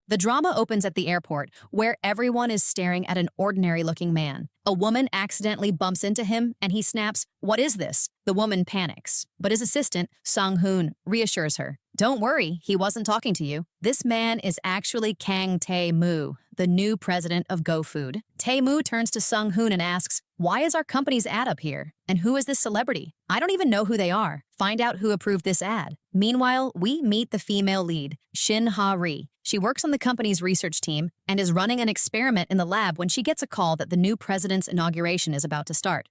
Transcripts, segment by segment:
The drama opens at the airport, where everyone is staring at an ordinary-looking man. A woman accidentally bumps into him, and he snaps, "What is this?" The woman panics, but his assistant, Sung-hoon, reassures her. "Don't worry, he wasn't talking to you. This man is actually Kang Tae-moo, the new president of GoFood." Tae-moo turns to Sung-hoon and asks, "Why is our company's ad up here? And who is this celebrity? I don't even know who they are. Find out who approved this ad." Meanwhile, we meet the female lead, Shin Ha-ri. She works on the company's research team and is running an experiment in the lab when she gets a call that the new president's inauguration is about to start.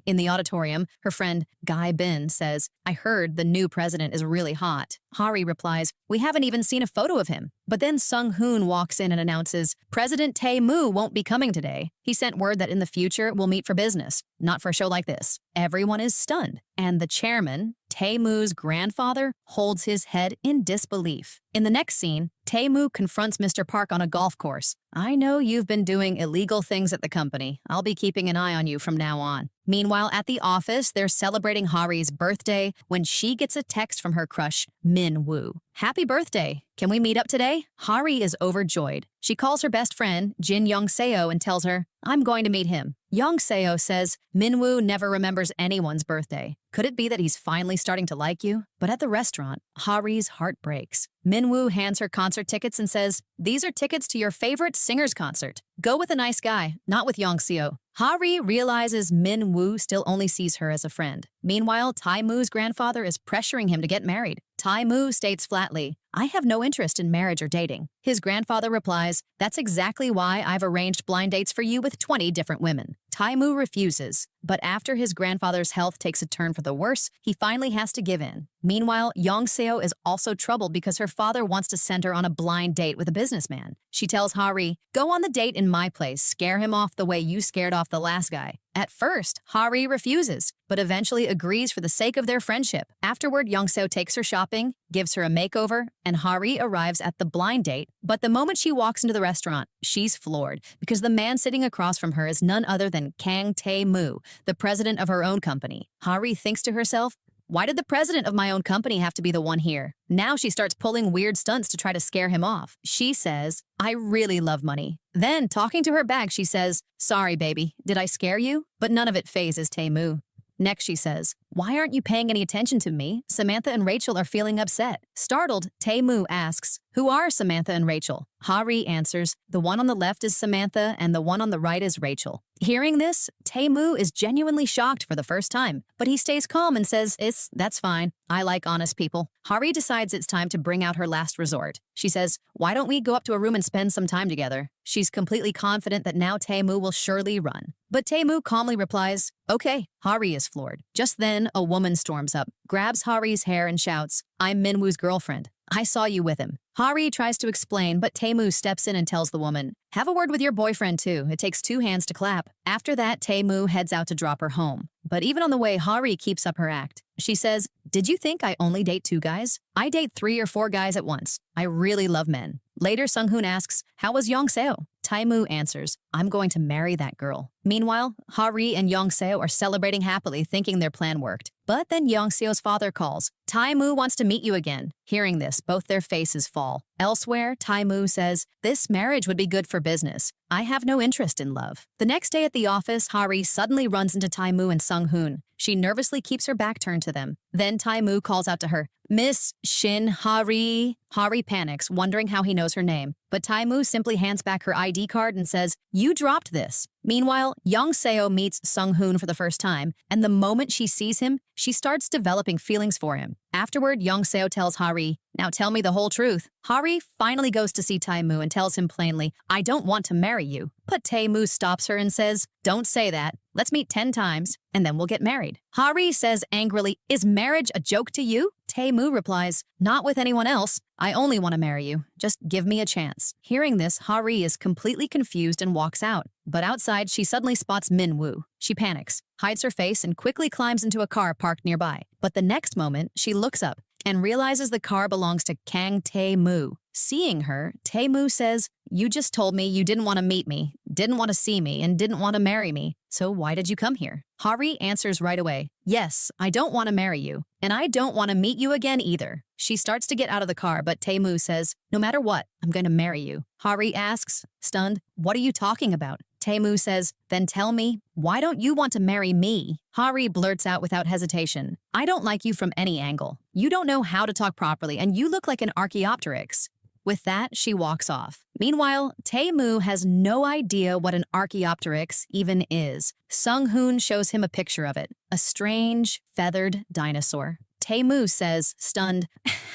In the auditorium, her friend Guy Bin says, "I heard the new president is really hot." Hari replies, "We haven't even seen a photo of him." But then Sung-hoon walks in and announces, "President Tae-moo won't be coming today. He sent word that in the future we'll meet for business, not for a show like this." Everyone is stunned, and the chairman, Tae-moo's grandfather, holds his head in disbelief. In the next scene, Tae-moo confronts Mr. Park on a golf course. "I know you've been doing illegal things at the company. I'll be keeping an eye on you from now on." Meanwhile, at the office, they're celebrating Hari's birthday when she gets a text from her crush, Min-woo. "Happy birthday. Can we meet up today?" Hari is overjoyed. She calls her best friend, Jin Young-seo, and tells her, "I'm going to meet him." Young-seo says, "Min-woo never remembers anyone's birthday. Could it be that he's finally starting to like you?" But at the restaurant, Hari's heart breaks. Min-woo hands her concert tickets and says, "These are tickets to your favorite singer's concert. Go with a nice guy, not with Young-seo." Hari realizes Min-woo still only sees her as a friend. Meanwhile, Tae-moo's grandfather is pressuring him to get married. Tae-moo states flatly, "I have no interest in marriage or dating." His grandfather replies, "That's exactly why I've arranged blind dates for you with 20 different women." Tae-moo refuses, but after his grandfather's health takes a turn for the worse, he finally has to give in. Meanwhile, Young-seo is also troubled because her father wants to send her on a blind date with a businessman. She tells Hari, "Go on the date in my place, scare him off the way you scared off the last guy." At first, Hari refuses, but eventually agrees for the sake of their friendship. Afterward, Young-seo takes her shopping, gives her a makeover, and Hari arrives at the blind date. But the moment she walks into the restaurant, she's floored because the man sitting across from her is none other than Kang Tae-moo, the president of her own company. Hari thinks to herself, "Why did the president of my own company have to be the one here?" Now she starts pulling weird stunts to try to scare him off. She says, "I really love money." Then, talking to her bag, she says, "Sorry, baby, did I scare you?" But none of it phases Tae-moo. Next, she says, "Why aren't you paying any attention to me? Samantha and Rachel are feeling upset." Startled, Tae-moo asks, "Who are Samantha and Rachel?" Hari answers, "The one on the left is Samantha and the one on the right is Rachel." Hearing this, Tae-moo is genuinely shocked for the first time, but he stays calm and says, That's fine. I like honest people." Hari decides it's time to bring out her last resort. She says, "Why don't we go up to a room and spend some time together?" She's completely confident that now Tae-moo will surely run. But Tae-moo calmly replies, "Okay." Hari is floored. Just then, a woman storms up, grabs Hari's hair and shouts, "I'm Min-woo's girlfriend. I saw you with him." Hari tries to explain, but Tae-moo steps in and tells the woman, "Have a word with your boyfriend too. It takes 2 hands to clap." After that, Tae-moo heads out to drop her home. But even on the way, Hari keeps up her act. She says, "Did you think I only date 2 guys? I date 3 or 4 guys at once. I really love men." Later, Sung-hoon asks, "How was Young-seo?" Tae-moo answers, "I'm going to marry that girl." Meanwhile, Hari and Young-seo are celebrating happily, thinking their plan worked. But then Young-seo's father calls. "Tae-moo wants to meet you again." Hearing this, both their faces fall. Elsewhere, Tae-moo says, "This marriage would be good for business. I have no interest in love." The next day at the office, Hari suddenly runs into Tae-moo and Sung-hoon. She nervously keeps her back turned to them. Then Tae-moo calls out to her, "Miss Shin Hari." Hari panics, wondering how he knows her name. But Tae-moo simply hands back her ID card and says, "You dropped this." Meanwhile, Young-seo meets Sung-hoon for the first time, and the moment she sees him, she starts developing feelings for him. Afterward, Young-seo tells Hari, "Now tell me the whole truth." Hari finally goes to see Tae-moo and tells him plainly, "I don't want to marry you." But Tae-moo stops her and says, "Don't say that. Let's meet 10 times, and then we'll get married." Hari says angrily, "Is marriage a joke to you?" Tae-moo replies, "Not with anyone else. I only want to marry you. Just give me a chance." Hearing this, Hari is completely confused and walks out. But outside, she suddenly spots Min-woo. She panics, hides her face, and quickly climbs into a car parked nearby. But the next moment, she looks up and realizes the car belongs to Kang Tae-moo. Seeing her, Tae-moo says, "You just told me you didn't want to meet me. didn't want to see me and didn't want to marry me. So why did you come here? Hari answers right away, yes, I don't want to marry you, and I don't want to meet you again either. She starts to get out of the car, but Tae-moo says, no matter what, I'm going to marry you. Hari asks, stunned, what are you talking about? Tae-moo says, then tell me, why don't you want to marry me? Hari blurts out without hesitation, I don't like you from any angle. You don't know how to talk properly, and you look like an Archaeopteryx. With that, she walks off. Meanwhile, Tae-moo has no idea what an Archaeopteryx even is. Sung-hoon shows him a picture of it, a strange, feathered dinosaur. Tae-moo says, stunned,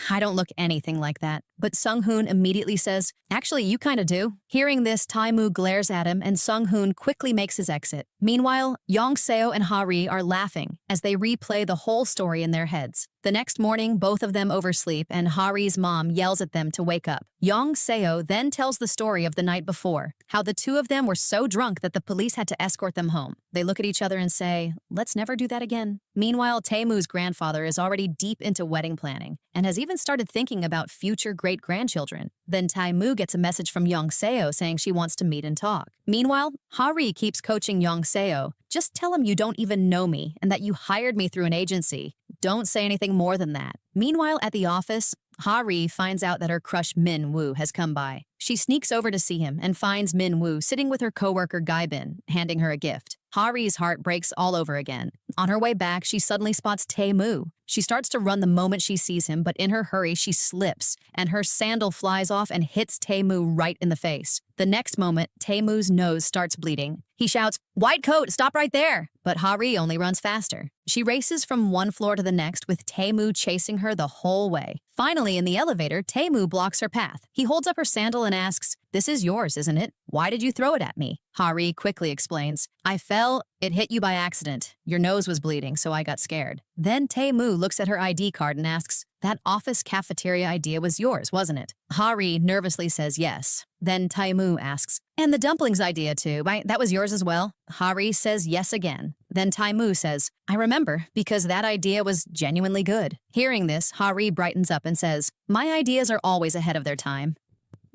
I don't look anything like that. But Sung-hoon immediately says, actually, you kinda do. Hearing this, Tae-moo glares at him and Sung-hoon quickly makes his exit. Meanwhile, Yong-seo and Hari are laughing as they replay the whole story in their heads. The next morning, both of them oversleep and Hari's mom yells at them to wake up. Yong-seo then tells the story of the night before, how the two of them were so drunk that the police had to escort them home. They look at each other and say, let's never do that again. Meanwhile, Tae-moo's grandfather is already deep into wedding planning and has even started thinking about future great-grandchildren. Then Tae-moo gets a message from Yong-seo saying she wants to meet and talk. Meanwhile, Hari keeps coaching Yong-seo. Just tell him you don't even know me and that you hired me through an agency. Don't say anything more than that. Meanwhile, at the office, Hari finds out that her crush Min-woo has come by. She sneaks over to see him and finds Min-woo sitting with her coworker Guy-bin, handing her a gift. Hari's heart breaks all over again. On her way back, she suddenly spots Tae-moo. She starts to run the moment she sees him, but in her hurry, she slips, and her sandal flies off and hits Tae-moo right in the face. The next moment, Tae-moo's nose starts bleeding. He shouts, white coat, stop right there! But Hari only runs faster. She races from one floor to the next with Tae-moo chasing her the whole way. Finally, in the elevator, Tae-moo blocks her path. He holds up her sandal and asks, this is yours, isn't it? Why did you throw it at me? Hari quickly explains, I fell, it hit you by accident. Your nose was bleeding, so I got scared. Then Tae-moo looks at her ID card and asks, that office cafeteria idea was yours, wasn't it? Hari nervously says yes. Then Tae-moo asks, and the dumplings idea too, right? That was yours as well? Hari says yes again. Then Tae-moo says, I remember, because that idea was genuinely good. Hearing this, Hari brightens up and says, my ideas are always ahead of their time.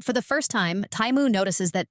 For the first time, Tae-moo notices that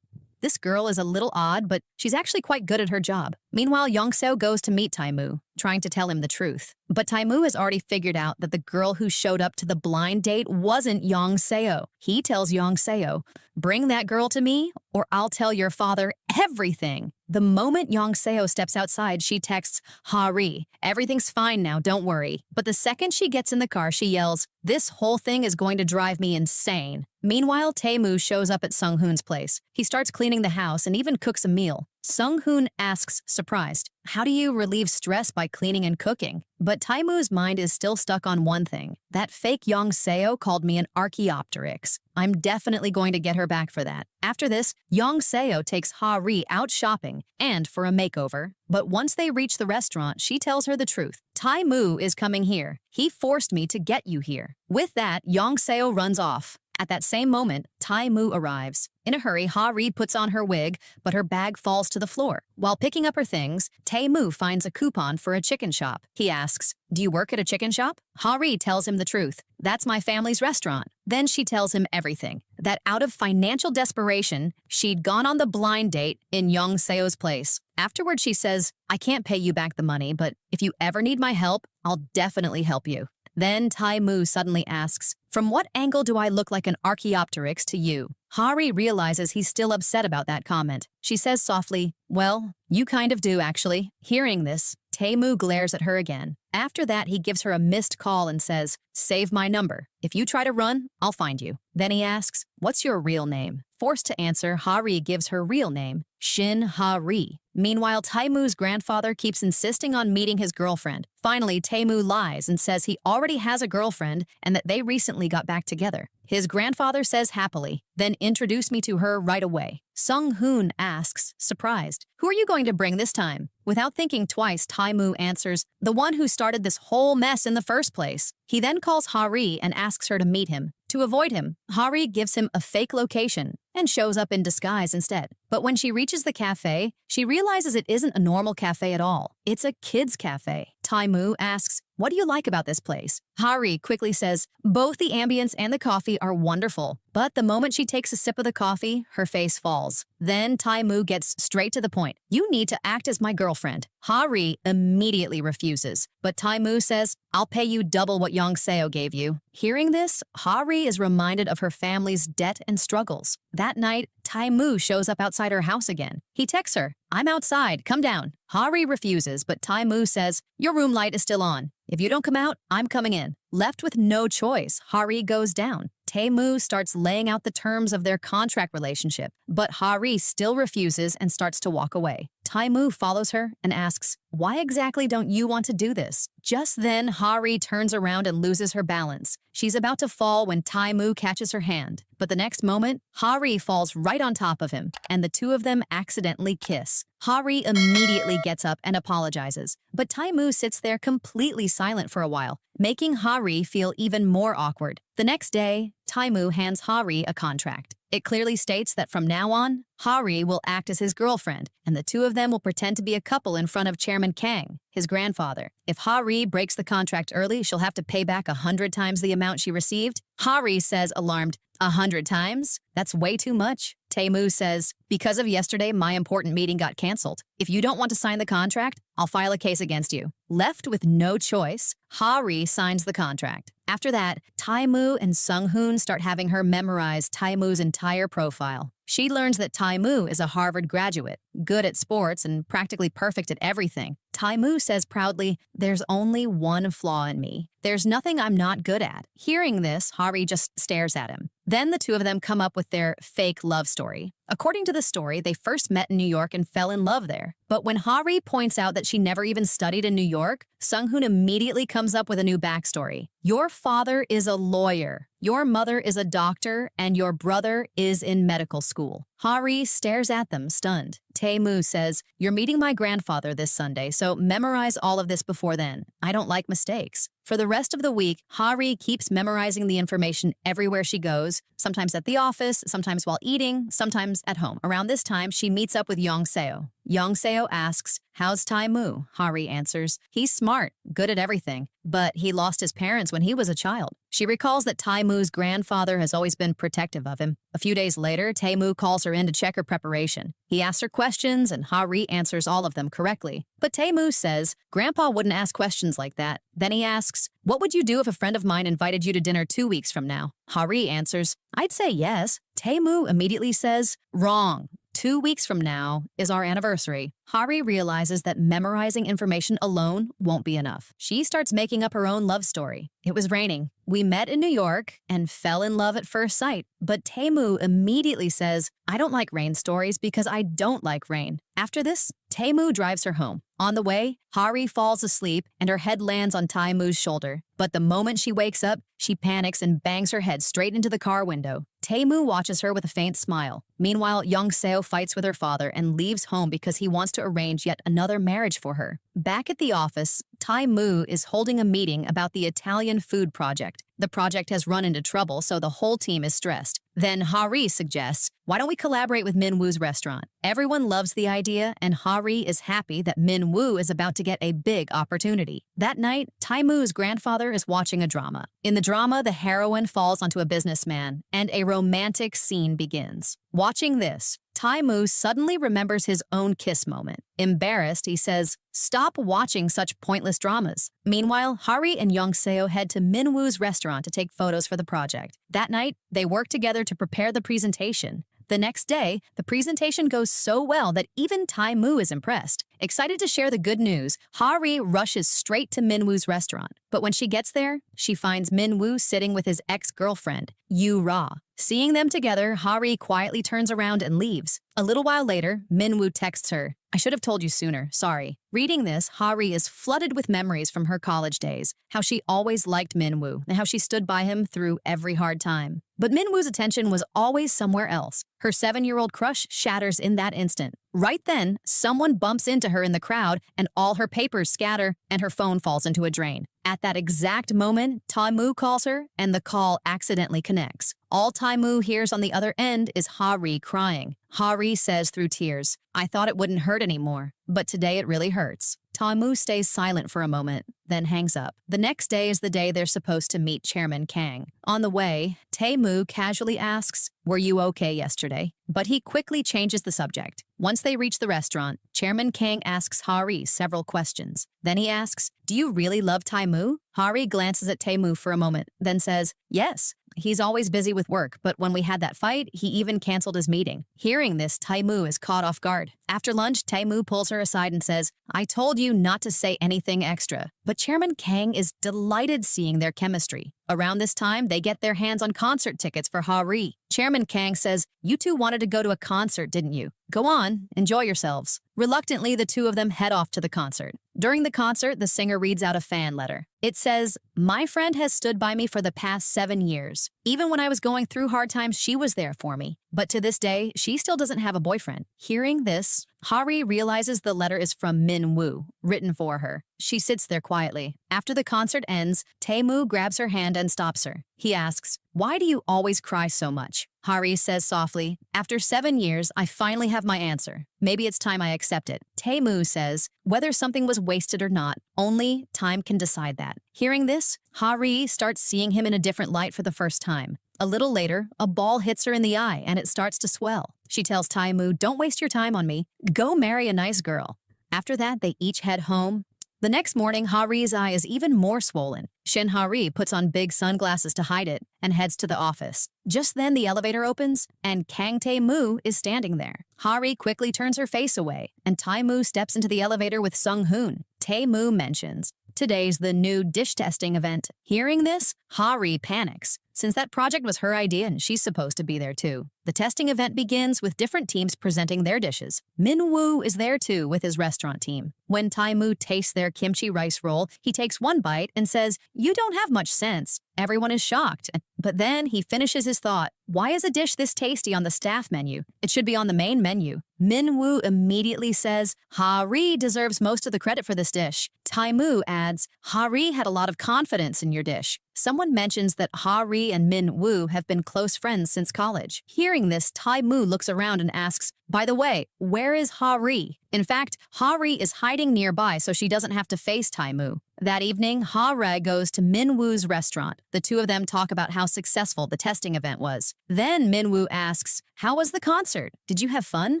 this girl is a little odd, but she's actually quite good at her job. Meanwhile, Yong-seo goes to meet Tae-moo, trying to tell him the truth. But Tae-moo has already figured out that the girl who showed up to the blind date wasn't Yong-seo. He tells Yong-seo, bring that girl to me, or I'll tell your father everything. The moment Yong-seo steps outside, she texts, Hari, everything's fine now, don't worry. But the second she gets in the car, she yells, this whole thing is going to drive me insane. Meanwhile, Tae-moo shows up at Sung-hoon's place. He starts cleaning the house and even cooks a meal. Sung-hoon asks, surprised, how do you relieve stress by cleaning and cooking? But Tae-moo's mind is still stuck on one thing. That fake Yong-seo called me an Archaeopteryx. I'm definitely going to get her back for that. After this, Yong-seo takes Hari out shopping and for a makeover. But once they reach the restaurant, she tells her the truth. Tae-moo is coming here. He forced me to get you here. With that, Yong-seo runs off. At that same moment, Tae-moo arrives. In a hurry, Hari puts on her wig, but her bag falls to the floor. While picking up her things, Tae-moo finds a coupon for a chicken shop. He asks, do you work at a chicken shop? Hari tells him the truth. That's my family's restaurant. Then she tells him everything. That out of financial desperation, she'd gone on the blind date in Yong-seo's place. Afterward, she says, I can't pay you back the money, but if you ever need my help, I'll definitely help you. Then Tae-moo suddenly asks, from what angle do I look like an Archaeopteryx to you? Hari realizes he's still upset about that comment. She says softly, well, you kind of do, actually. Hearing this, Tae-moo glares at her again. After that, he gives her a missed call and says, save my number. If you try to run, I'll find you. Then he asks, what's your real name? Forced to answer, Hari gives her real name, Shin Hari. Meanwhile, Tae-moo's grandfather keeps insisting on meeting his girlfriend. Finally, Tae-moo lies and says he already has a girlfriend and that they recently got back together. His grandfather says happily, then introduce me to her right away. Sung-hoon asks, surprised, who are you going to bring this time? Without thinking twice, Tae-moo answers, the one who started this whole mess in the first place. He then calls Hari and asks her to meet him. To avoid him, Hari gives him a fake location and shows up in disguise instead. But when she reaches the cafe, she realizes it isn't a normal cafe at all. It's a kids' cafe. Tae-moo asks, What do you like about this place? Hari quickly says, both the ambience and the coffee are wonderful. But the moment she takes a sip of the coffee, her face falls. Then Tae-moo gets straight to the point. You need to act as my girlfriend. Hari immediately refuses. But Tae-moo says, I'll pay you double what Young-seo gave you. Hearing this, Hari is reminded of her family's debt and struggles. That night, Tae-moo shows up outside her house again. He texts her, I'm outside, come down. Hari refuses, but Tae-moo says, your room light is still on. If you don't come out, I'm coming in. Left with no choice, Hari goes down. Tae-moo starts laying out the terms of their contract relationship, but Hari still refuses and starts to walk away. Tae-moo follows her and asks, why exactly don't you want to do this? Just then, Hari turns around and loses her balance. She's about to fall when Tae-moo catches her hand, but the next moment, Hari falls right on top of him, and the two of them accidentally kiss. Hari immediately gets up and apologizes, but Tae-moo sits there completely silent for a while, making Hari feel even more awkward. The next day, Tae-moo hands Hari a contract. It clearly states that from now on, Hari will act as his girlfriend, and the two of them will pretend to be a couple in front of Chairman Kang, his grandfather. If Hari breaks the contract early, she'll have to pay back 100 times the amount she received. Hari says, alarmed, 100 times? That's way too much. Tae-moo says, because of yesterday, my important meeting got canceled. If you don't want to sign the contract, I'll file a case against you. Left with no choice, Hari signs the contract. After that, Tae-moo and Sung-hoon start having her memorize Tae-moo's entire profile. She learns that Tae-moo is a Harvard graduate, good at sports and practically perfect at everything. Tae-moo says proudly, there's only one flaw in me. There's nothing I'm not good at. Hearing this, Hari just stares at him. Then the two of them come up with their fake love story. According to the story, they first met in New York and fell in love there. But when Hari points out that she never even studied in New York, Sung-hoon immediately comes up with a new backstory. Your father is a lawyer, your mother is a doctor, and your brother is in medical school. Hari stares at them, stunned. Tae-moo says, you're meeting my grandfather this Sunday, so memorize all of this before then. I don't like mistakes. For the rest of the week, Hari keeps memorizing the information everywhere she goes, sometimes at the office, sometimes while eating, sometimes at home. Around this time, she meets up with Young-seo. Young-seo asks, how's Tae-moo? Hari answers, he's smart, good at everything, but he lost his parents when he was a child. She recalls that Tae-moo's grandfather has always been protective of him. A few days later, Tae-moo calls her in to check her preparation. He asks her questions, and Hari answers all of them correctly. But Tae-moo says, Grandpa wouldn't ask questions like that. Then he asks, what would you do if a friend of mine invited you to dinner 2 weeks from now? Hari answers, I'd say yes. Tae-moo immediately says, wrong. 2 weeks from now is our anniversary. Hari realizes that memorizing information alone won't be enough. She starts making up her own love story. It was raining. We met in New York and fell in love at first sight. But Tae-moo immediately says, I don't like rain stories because I don't like rain. After this, Tae-moo drives her home. On the way, Hari falls asleep and her head lands on Tae-moo's shoulder. But the moment she wakes up, she panics and bangs her head straight into the car window. Tae-moo watches her with a faint smile. Meanwhile, Young-seo fights with her father and leaves home because he wants to arrange yet another marriage for her. Back at the office, Tae-moo is holding a meeting about the Italian food project. The project has run into trouble, so the whole team is stressed. Then Hari suggests, why don't we collaborate with Min-woo's restaurant? Everyone loves the idea, and Hari is happy that Min-woo is about to get a big opportunity. That night, Tae-moo's grandfather is watching a drama. In the drama, the heroine falls onto a businessman, and a romantic scene begins. Watching this, Tae-moo suddenly remembers his own kiss moment. Embarrassed, he says, stop watching such pointless dramas. Meanwhile, Hari and Young-seo head to Min-woo's restaurant to take photos for the project. That night, they work together to prepare the presentation. The next day, the presentation goes so well that even Tae-moo is impressed. Excited to share the good news, Hari rushes straight to Min-woo's restaurant. But when she gets there, she finds Min-woo sitting with his ex-girlfriend, Yoo-ra. Seeing them together, Hari quietly turns around and leaves. A little while later, Min-woo texts her, I should have told you sooner, sorry. Reading this, Hari is flooded with memories from her college days, how she always liked Min-woo and how she stood by him through every hard time. But Min-woo's attention was always somewhere else. Her 7-year-old crush shatters in that instant. Right then, someone bumps into her in the crowd and all her papers scatter and her phone falls into a drain. At that exact moment, Tae-moo calls her and the call accidentally connects. All Tae-moo hears on the other end is Hari crying. Hari says through tears, I thought it wouldn't hurt anymore, but today it really hurts. Tae-moo stays silent for a moment, then hangs up. The next day is the day they're supposed to meet Chairman Kang. On the way, Tae-moo casually asks, "Were you okay yesterday?" But he quickly changes the subject. Once they reach the restaurant, Chairman Kang asks Hari several questions. Then he asks, "Do you really love Tae-moo?" Hari glances at Tae-moo for a moment, then says, "Yes. He's always busy with work, but when we had that fight, he even canceled his meeting." Hearing this, Tae-moo is caught off guard. After lunch, Tae-moo pulls her aside and says, "I told you not to say anything extra." But Chairman Kang is delighted seeing their chemistry. Around this time, they get their hands on concert tickets for Hari. Chairman Kang says, "You two wanted to go to a concert, didn't you? Go on, enjoy yourselves." Reluctantly, the two of them head off to the concert. During the concert, the singer reads out a fan letter. It says, "My friend has stood by me for the past 7 years. Even when I was going through hard times, she was there for me. But to this day, she still doesn't have a boyfriend." Hearing this, Hari realizes the letter is from Min-woo, written for her. She sits there quietly. After the concert ends, Tae-moo grabs her hand and stops her. He asks, "Why do you always cry so much?" Hari says softly, "After 7 years, I finally have my answer. Maybe it's time I accept it." Tae-moo says, "Whether something was wasted or not, only time can decide that." Hearing this, Hari starts seeing him in a different light for the first time. A little later, a ball hits her in the eye and it starts to swell. She tells Tae-moo, "Don't waste your time on me. Go marry a nice girl." After that, they each head home. The next morning, Hari's eye is even more swollen. Shin Hari puts on big sunglasses to hide it and heads to the office. Just then, the elevator opens, and Kang Tae-moo is standing there. Hari quickly turns her face away, and Tae-moo steps into the elevator with Sung-hoon. Tae-moo mentions, "Today's the new dish testing event." Hearing this, Hari panics, since that project was her idea and she's supposed to be there too. The testing event begins with different teams presenting their dishes. Min-woo is there too with his restaurant team. When Tae-moo tastes their kimchi rice roll, he takes one bite and says, "You don't have much sense." Everyone is shocked, but then he finishes his thought. "Why is a dish this tasty on the staff menu? It should be on the main menu." Min-woo immediately says, "Hari deserves most of the credit for this dish." Tae-moo adds, "Hari had a lot of confidence in your dish." Someone mentions that Hari and Min-woo have been close friends since college. Hearing this, Tae-moo looks around and asks, "By the way, where is Hari?" In fact, Hari is hiding nearby so she doesn't have to face Tae-moo. That evening, Hari goes to Min-woo's restaurant. The two of them talk about how successful the testing event was. Then Min-woo asks, "How was the concert? Did you have fun?"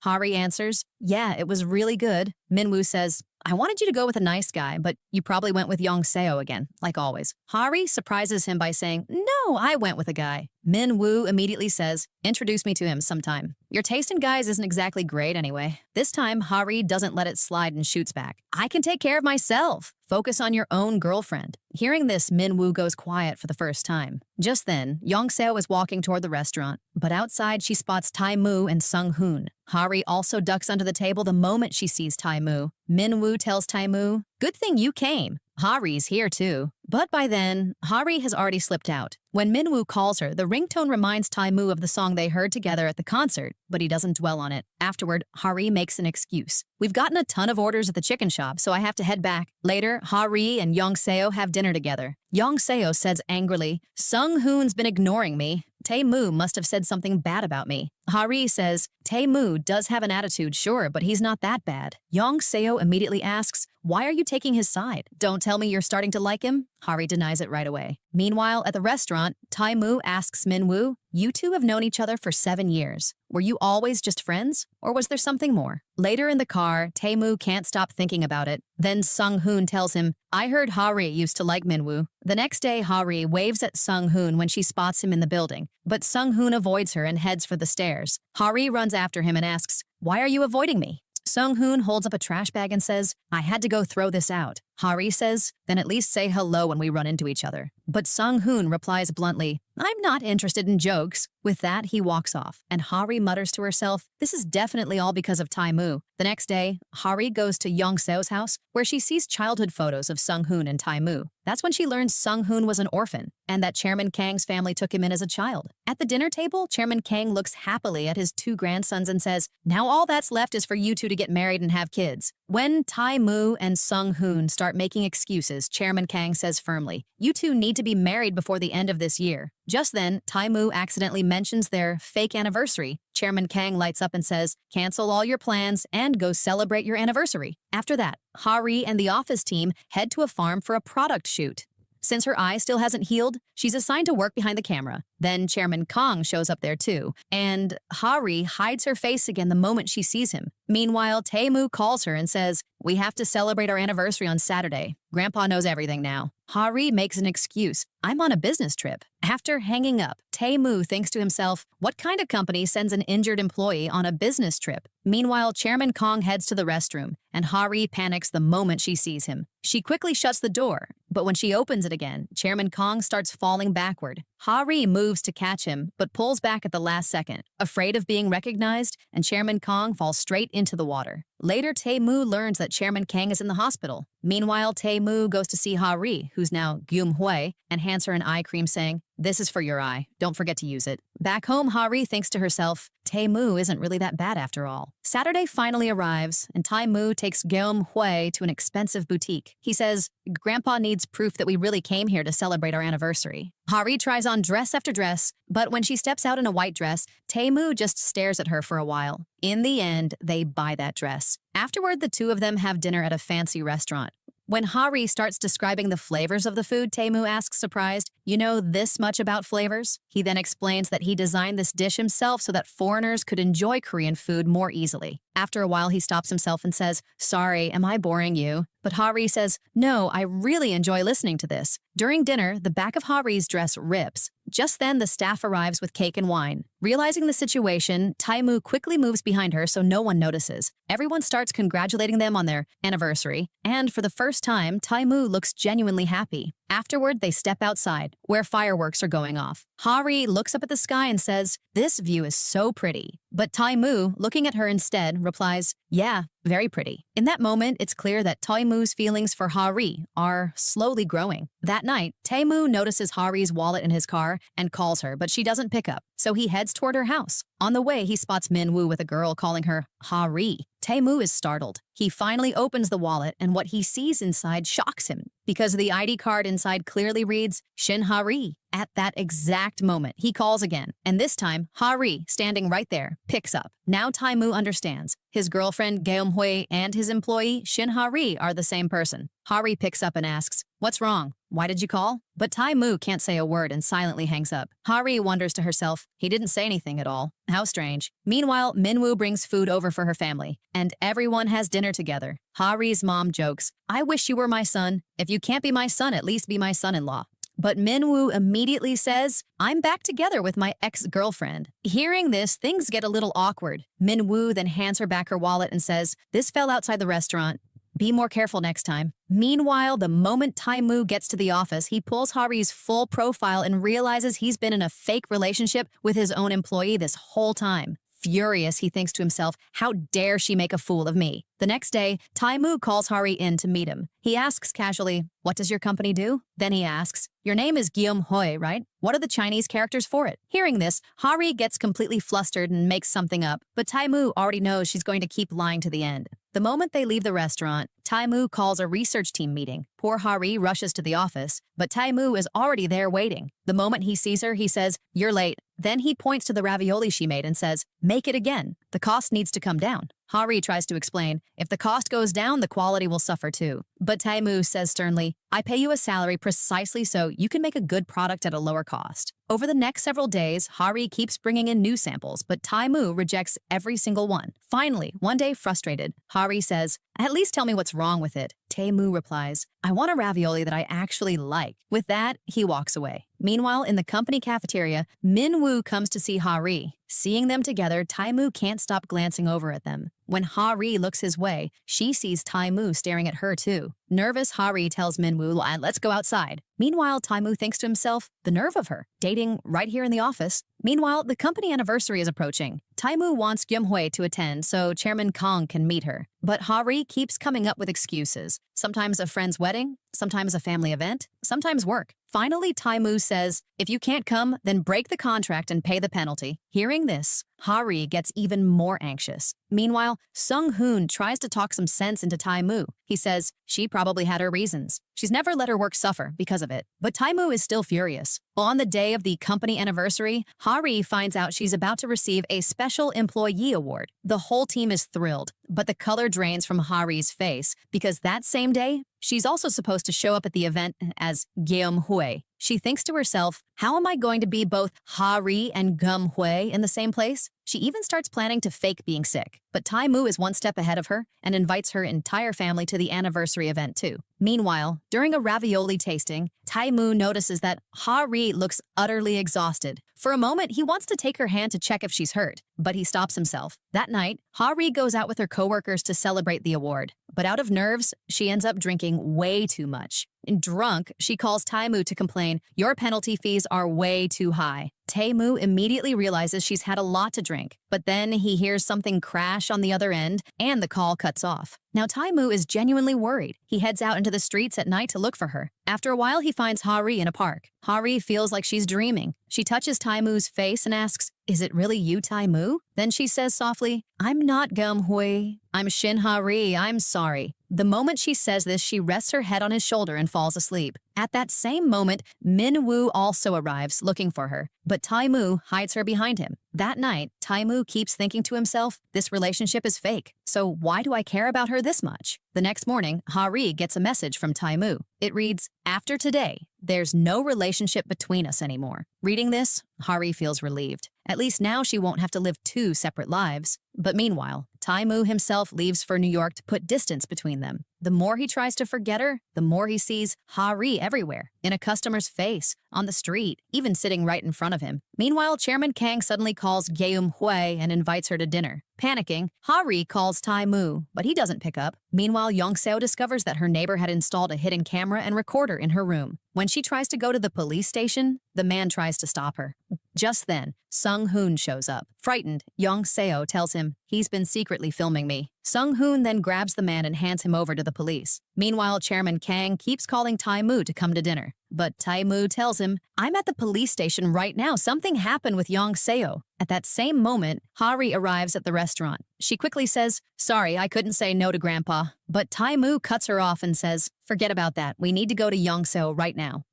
Hari answers, "Yeah, it was really good." Min-woo says, "I wanted you to go with a nice guy, but you probably went with Yong Seo again, like always." Hari surprises him by saying, "No, I went with a guy." Min-woo immediately says, "Introduce me to him sometime. Your taste in guys isn't exactly great anyway." This time, Hari doesn't let it slide and shoots back. "I can take care of myself. Focus on your own girlfriend." Hearing this, Min-woo goes quiet for the first time. Just then, Yong Seo is walking toward the restaurant, but outside she spots Tae-moo and Sung-hoon. Hari also ducks under the table the moment she sees Tae-moo. Min-woo tells Tae-moo, "Good thing you came. Hari's here too." But by then, Hari has already slipped out. When Min-woo calls her, the ringtone reminds Tae-moo of the song they heard together at the concert, but he doesn't dwell on it. Afterward, Hari makes an excuse. "We've gotten a ton of orders at the chicken shop, so I have to head back." Later, Hari and Yong Seo have dinner together. Yong Seo says angrily, "Sung-hoon's been ignoring me. Tae-moo must have said something bad about me." Hari says, "Tae-moo does have an attitude, sure, but he's not that bad." Yong Seo immediately asks, "Why are you taking his side? Don't tell me you're starting to like him?" Hari denies it right away. Meanwhile, at the restaurant, Tae-moo asks Min-woo, "You two have known each other for 7 years. Were you always just friends, or was there something more?" Later in the car, Tae-moo can't stop thinking about it. Then Sung-hoon tells him, "I heard Hari used to like Min-woo." The next day, Hari waves at Sung-hoon when she spots him in the building, but Sung-hoon avoids her and heads for the stairs. Hari runs after him and asks, "Why are you avoiding me?" Sung-hoon holds up a trash bag and says, "I had to go throw this out." Hari says, "Then at least say hello when we run into each other." But Sung-hoon replies bluntly, "I'm not interested in jokes." With that, he walks off, and Hari mutters to herself, "This is definitely all because of Tae-moo." The next day, Hari goes to Yong Seo's house, where she sees childhood photos of Sung-hoon and Tae-moo. That's when she learns Sung-hoon was an orphan, and that Chairman Kang's family took him in as a child. At the dinner table, Chairman Kang looks happily at his 2 grandsons and says, "Now all that's left is for you two to get married and have kids." When Tae-moo and Sung-hoon start start making excuses, Chairman Kang says firmly, "You two need to be married before the end of this year." Just then, Taimu accidentally mentions their fake anniversary. Chairman Kang lights up and says, "Cancel all your plans and go celebrate your anniversary." After that, Hari and the office team head to a farm for a product shoot. Since her eye still hasn't healed, she's assigned to work behind the camera. Then Chairman Kong shows up there too, and Hari hides her face again the moment she sees him. Meanwhile, Tae-moo calls her and says, "We have to celebrate our anniversary on Saturday. Grandpa knows everything now." Hari makes an excuse, "I'm on a business trip." After hanging up, Tae-moo thinks to himself, what kind of company sends an injured employee on a business trip? Meanwhile, Chairman Kong heads to the restroom, and Hari panics the moment she sees him. She quickly shuts the door, but when she opens it again, Chairman Kong starts falling backward. Hari moves to catch him, but pulls back at the last second, afraid of being recognized, and Chairman Kong falls straight into the water. Later, Tae-moo learns that Chairman Kang is in the hospital. Meanwhile, Tae-moo goes to see Hari, who's now Gyum-hwae, and hands her an eye cream saying, "This is for your eye. Don't forget to use it." Back home, Hari thinks to herself, Tae-moo isn't really that bad after all. Saturday finally arrives, and Tae-moo takes Gyum-hwae to an expensive boutique. He says, "Grandpa needs proof that we really came here to celebrate our anniversary." Hari tries on dress after dress, but when she steps out in a white dress, Tae-moo just stares at her for a while. In the end, they buy that dress. Afterward, the two of them have dinner at a fancy restaurant. When Hari starts describing the flavors of the food, Tae-moo asks, surprised, "You know this much about flavors?" He then explains that he designed this dish himself so that foreigners could enjoy Korean food more easily. After a while, he stops himself and says, "Sorry, am I boring you?" But Hari says, "No, I really enjoy listening to this." During dinner, the back of Hari's dress rips. Just then, the staff arrives with cake and wine. Realizing the situation, Tae-moo quickly moves behind her so no one notices. Everyone starts congratulating them on their anniversary, and for the first time, Tae-moo looks genuinely happy. Afterward, they step outside, where fireworks are going off. Hari looks up at the sky and says, "This view is so pretty." But Tae-moo, looking at her instead, replies, "Yeah, very pretty." In that moment, it's clear that Tae-moo's feelings for Hari are slowly growing. That night, Tae-moo notices Hari's wallet in his car and calls her, but she doesn't pick up, so he heads toward her house. On the way, he spots Min-woo with a girl calling her Hari. Tae-moo is startled. He finally opens the wallet, and what he sees inside shocks him, because the ID card inside clearly reads Shin Hari. At that exact moment, he calls again, and this time, Hari, standing right there, picks up. Now Tae-moo understands. His girlfriend, Gyum-hwae, and his employee, Shin Hari, are the same person. Hari picks up and asks, "What's wrong? Why did you call?" But Tae-moo can't say a word and silently hangs up. Hari wonders to herself, he didn't say anything at all. How strange. Meanwhile, Min-woo brings food over for her family, and everyone has dinner together. Hari's mom jokes, "I wish you were my son. If you can't be my son, at least be my son-in-law." But Min-woo immediately says, "I'm back together with my ex-girlfriend." Hearing this, things get a little awkward. Min-woo then hands her back her wallet and says, "This fell outside the restaurant. Be more careful next time." Meanwhile, the moment Tae-moo gets to the office, he pulls Hari's full profile and realizes he's been in a fake relationship with his own employee this whole time. Furious, he thinks to himself, "How dare she make a fool of me?" The next day, Tae-moo calls Hari in to meet him. He asks casually, "What does your company do?" Then he asks, "Your name is Gyum-hwae, right? What are the Chinese characters for it?" Hearing this, Hari gets completely flustered and makes something up, but Tae-moo already knows she's going to keep lying to the end. The moment they leave the restaurant, Tae-moo calls a research team meeting. Poor Hari rushes to the office, but Tae-moo is already there waiting. The moment he sees her, he says, "You're late." Then he points to the ravioli she made and says, "Make it again. The cost needs to come down." Hari tries to explain, "If the cost goes down, the quality will suffer too." But Tae-moo says sternly, "I pay you a salary precisely so you can make a good product at a lower cost." Over the next several days, Hari keeps bringing in new samples, but Tae-moo rejects every single one. Finally, one day frustrated, Hari says, "At least tell me what's wrong with it." Tae-moo replies, "I want a ravioli that I actually like." With that, he walks away. Meanwhile, in the company cafeteria, Min-woo comes to see Hari. Seeing them together, Tae-moo can't stop glancing over at them. When Hari looks his way, she sees Tae-moo staring at her too. Nervous, Hari tells Min-woo, "Let's go outside." Meanwhile, Tae-moo thinks to himself, the nerve of her, dating right here in the office. Meanwhile, the company anniversary is approaching. Tae-moo wants Gyum-hwae to attend so Chairman Kong can meet her. But Hari keeps coming up with excuses. Sometimes a friend's wedding, sometimes a family event, sometimes work. Finally, Tae-moo says, if you can't come, then break the contract and pay the penalty. Hearing this, Hari gets even more anxious. Meanwhile, Sung-hoon tries to talk some sense into Tae-moo. He says she probably had her reasons. She's never let her work suffer because of it. But Tae-moo is still furious. On the day of the company anniversary, Hari finds out she's about to receive a special employee award. The whole team is thrilled, but the color drains from Hari's face because that same day, she's also supposed to show up at the event as Geum-hue. She thinks to herself, how am I going to be both Hari and Gum-hue in the same place? She even starts planning to fake being sick. But Tae-moo is one step ahead of her and invites her entire family to the anniversary event too. Meanwhile, during a ravioli tasting, Tae-moo notices that Hari looks utterly exhausted. For a moment, he wants to take her hand to check if she's hurt, but he stops himself. That night, Hari goes out with her coworkers to celebrate the award. But out of nerves, she ends up drinking way too much. Drunk, she calls Tae-moo to complain, your penalty fees are way too high. Tae-moo immediately realizes she's had a lot to drink, but then he hears something crash on the other end, and the call cuts off. Now Tae-moo is genuinely worried. He heads out into the streets at night to look for her. After a while, he finds Hari in a park. Hari feels like she's dreaming. She touches Tae-moo's face and asks, is it really you, Tae-moo? Then she says softly, I'm not Gum-hue. I'm Shin Hari. I'm sorry. The moment she says this, she rests her head on his shoulder and falls asleep. At that same moment, Min-woo also arrives looking for her, but Tae-moo hides her behind him. That night, Tae-moo keeps thinking to himself, this relationship is fake, so why do I care about her this much? The next morning, Hari gets a message from Tae-moo. It reads, after today, there's no relationship between us anymore. Reading this, Hari feels relieved. At least now she won't have to live two separate lives. But meanwhile, Tae-moo himself leaves for New York to put distance between them. The more he tries to forget her, the more he sees Hari everywhere, in a customer's face, on the street, even sitting right in front of him. Meanwhile, Chairman Kang suddenly calls Geum-hue and invites her to dinner. Panicking, Hari calls Tae-moo, but he doesn't pick up. Meanwhile, Young-seo discovers that her neighbor had installed a hidden camera and recorder in her room. When she tries to go to the police station, the man tries to stop her. Just then, Sung-hoon shows up. Frightened, Young-seo tells him, he's been secretly filming me. Sung-hoon then grabs the man and hands him over to the police. Meanwhile, Chairman Kang keeps calling Tae-moo to come to dinner. But Tae-moo tells him, I'm at the police station right now. Something happened with Young-seo. At that same moment, Hari arrives at the restaurant. She quickly says, sorry, I couldn't say no to Grandpa. But Tae-moo cuts her off and says, forget about that. We need to go to Young-seo right now.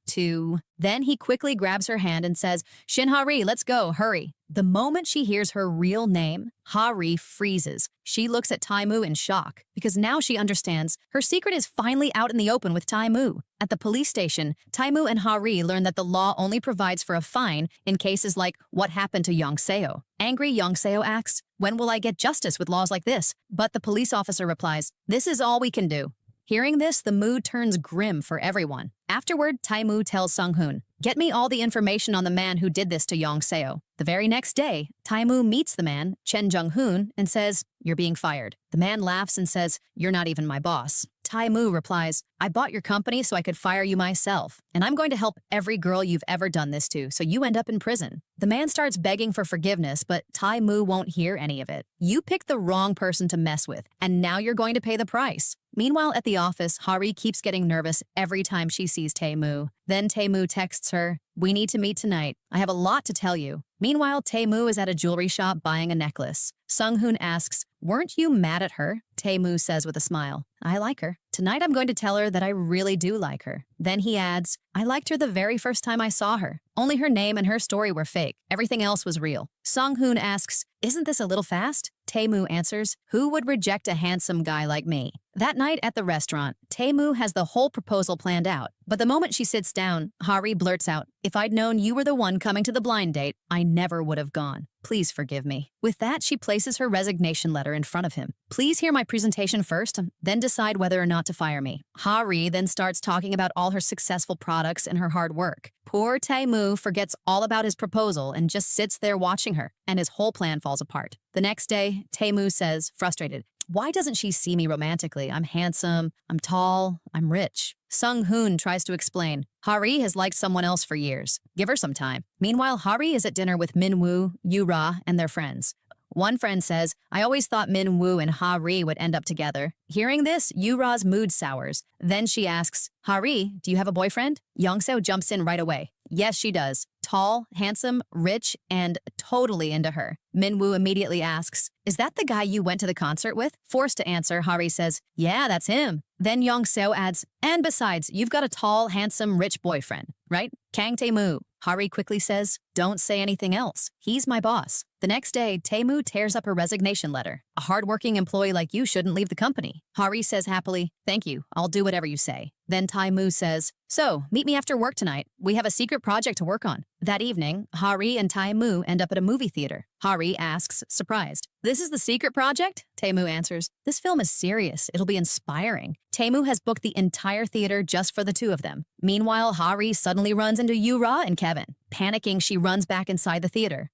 Then he quickly grabs her hand and says, Shin Hari, let's go, hurry. The moment she hears her real name, Hari freezes. She looks at Tae-moo in shock, because now she understands her secret is finally out in the open with Tae-moo. At the police station, Tae-moo and Hari learn that the law only provides for a fine in cases like what happened to Young-seo. Angry, Young-seo asks, when will I get justice with laws like this? But the police officer replies, this is all we can do. Hearing this, the mood turns grim for everyone. Afterward, Tae-moo tells Sung-hoon, get me all the information on the man who did this to Young-seo. The very next day, Tae-moo meets the man, Chen Jung-hoon, and says, you're being fired. The man laughs and says, you're not even my boss. Tae-moo replies, I bought your company so I could fire you myself, and I'm going to help every girl you've ever done this to, so you end up in prison. The man starts begging for forgiveness, but Tae-moo won't hear any of it. You picked the wrong person to mess with, and now you're going to pay the price. Meanwhile, at the office, Hari keeps getting nervous every time she sees Tae-moo. Then Tae-moo texts her, we need to meet tonight. I have a lot to tell you. Meanwhile, Tae-moo is at a jewelry shop buying a necklace. Sung-hoon asks, weren't you mad at her? Tae-moo says with a smile, I like her. Tonight I'm going to tell her that I really do like her. Then he adds, I liked her the very first time I saw her. Only her name and her story were fake. Everything else was real. Sung-hoon asks, isn't this a little fast? Tae-moo answers, who would reject a handsome guy like me? That night at the restaurant, Tae-moo has the whole proposal planned out. But the moment she sits down, Hari blurts out, if I'd known you were the one coming to the blind date, I never would have gone. Please forgive me. With that, she places her resignation letter in front of him. Please hear my presentation first, then decide whether or not to fire me. Hari then starts talking about all her successful products and her hard work. Poor Tae-moo forgets all about his proposal and just sits there watching her, and his whole plan falls apart. The next day, Tae-moo says, frustrated, why doesn't she see me romantically? I'm handsome, I'm tall, I'm rich. Sung-hoon tries to explain, Hari has liked someone else for years. Give her some time. Meanwhile, Hari is at dinner with Min-woo, Yu-ra, and their friends. One friend says, I always thought Min Woo and Ha Ri would end up together. Hearing this, Yura's mood sours. Then she asks, Ha Ri, do you have a boyfriend? Yongseo jumps in right away. Yes, she does. Tall, handsome, rich, and totally into her. Min Woo immediately asks, is that the guy you went to the concert with? Forced to answer, Ha Ri says, yeah, that's him. Then Yongseo adds, and besides, you've got a tall, handsome, rich boyfriend, right? Kang Tae-moo. Ha Ri quickly says, don't say anything else. He's my boss. The next day, Tae-moo tears up her resignation letter. A hardworking employee like you shouldn't leave the company. Ha Ri says happily, thank you. I'll do whatever you say. Then Tae-moo says, so, meet me after work tonight. We have a secret project to work on. That evening, Ha Ri and Tae-moo end up at a movie theater. Ha Ri asks, surprised, this is the secret project? Tae-moo answers, this film is serious. It'll be inspiring. Tae-moo has booked the entire theater just for the two of them. Meanwhile, Ha Ri suddenly runs into Yura and Kevin. Panicking, she runs back inside the theater.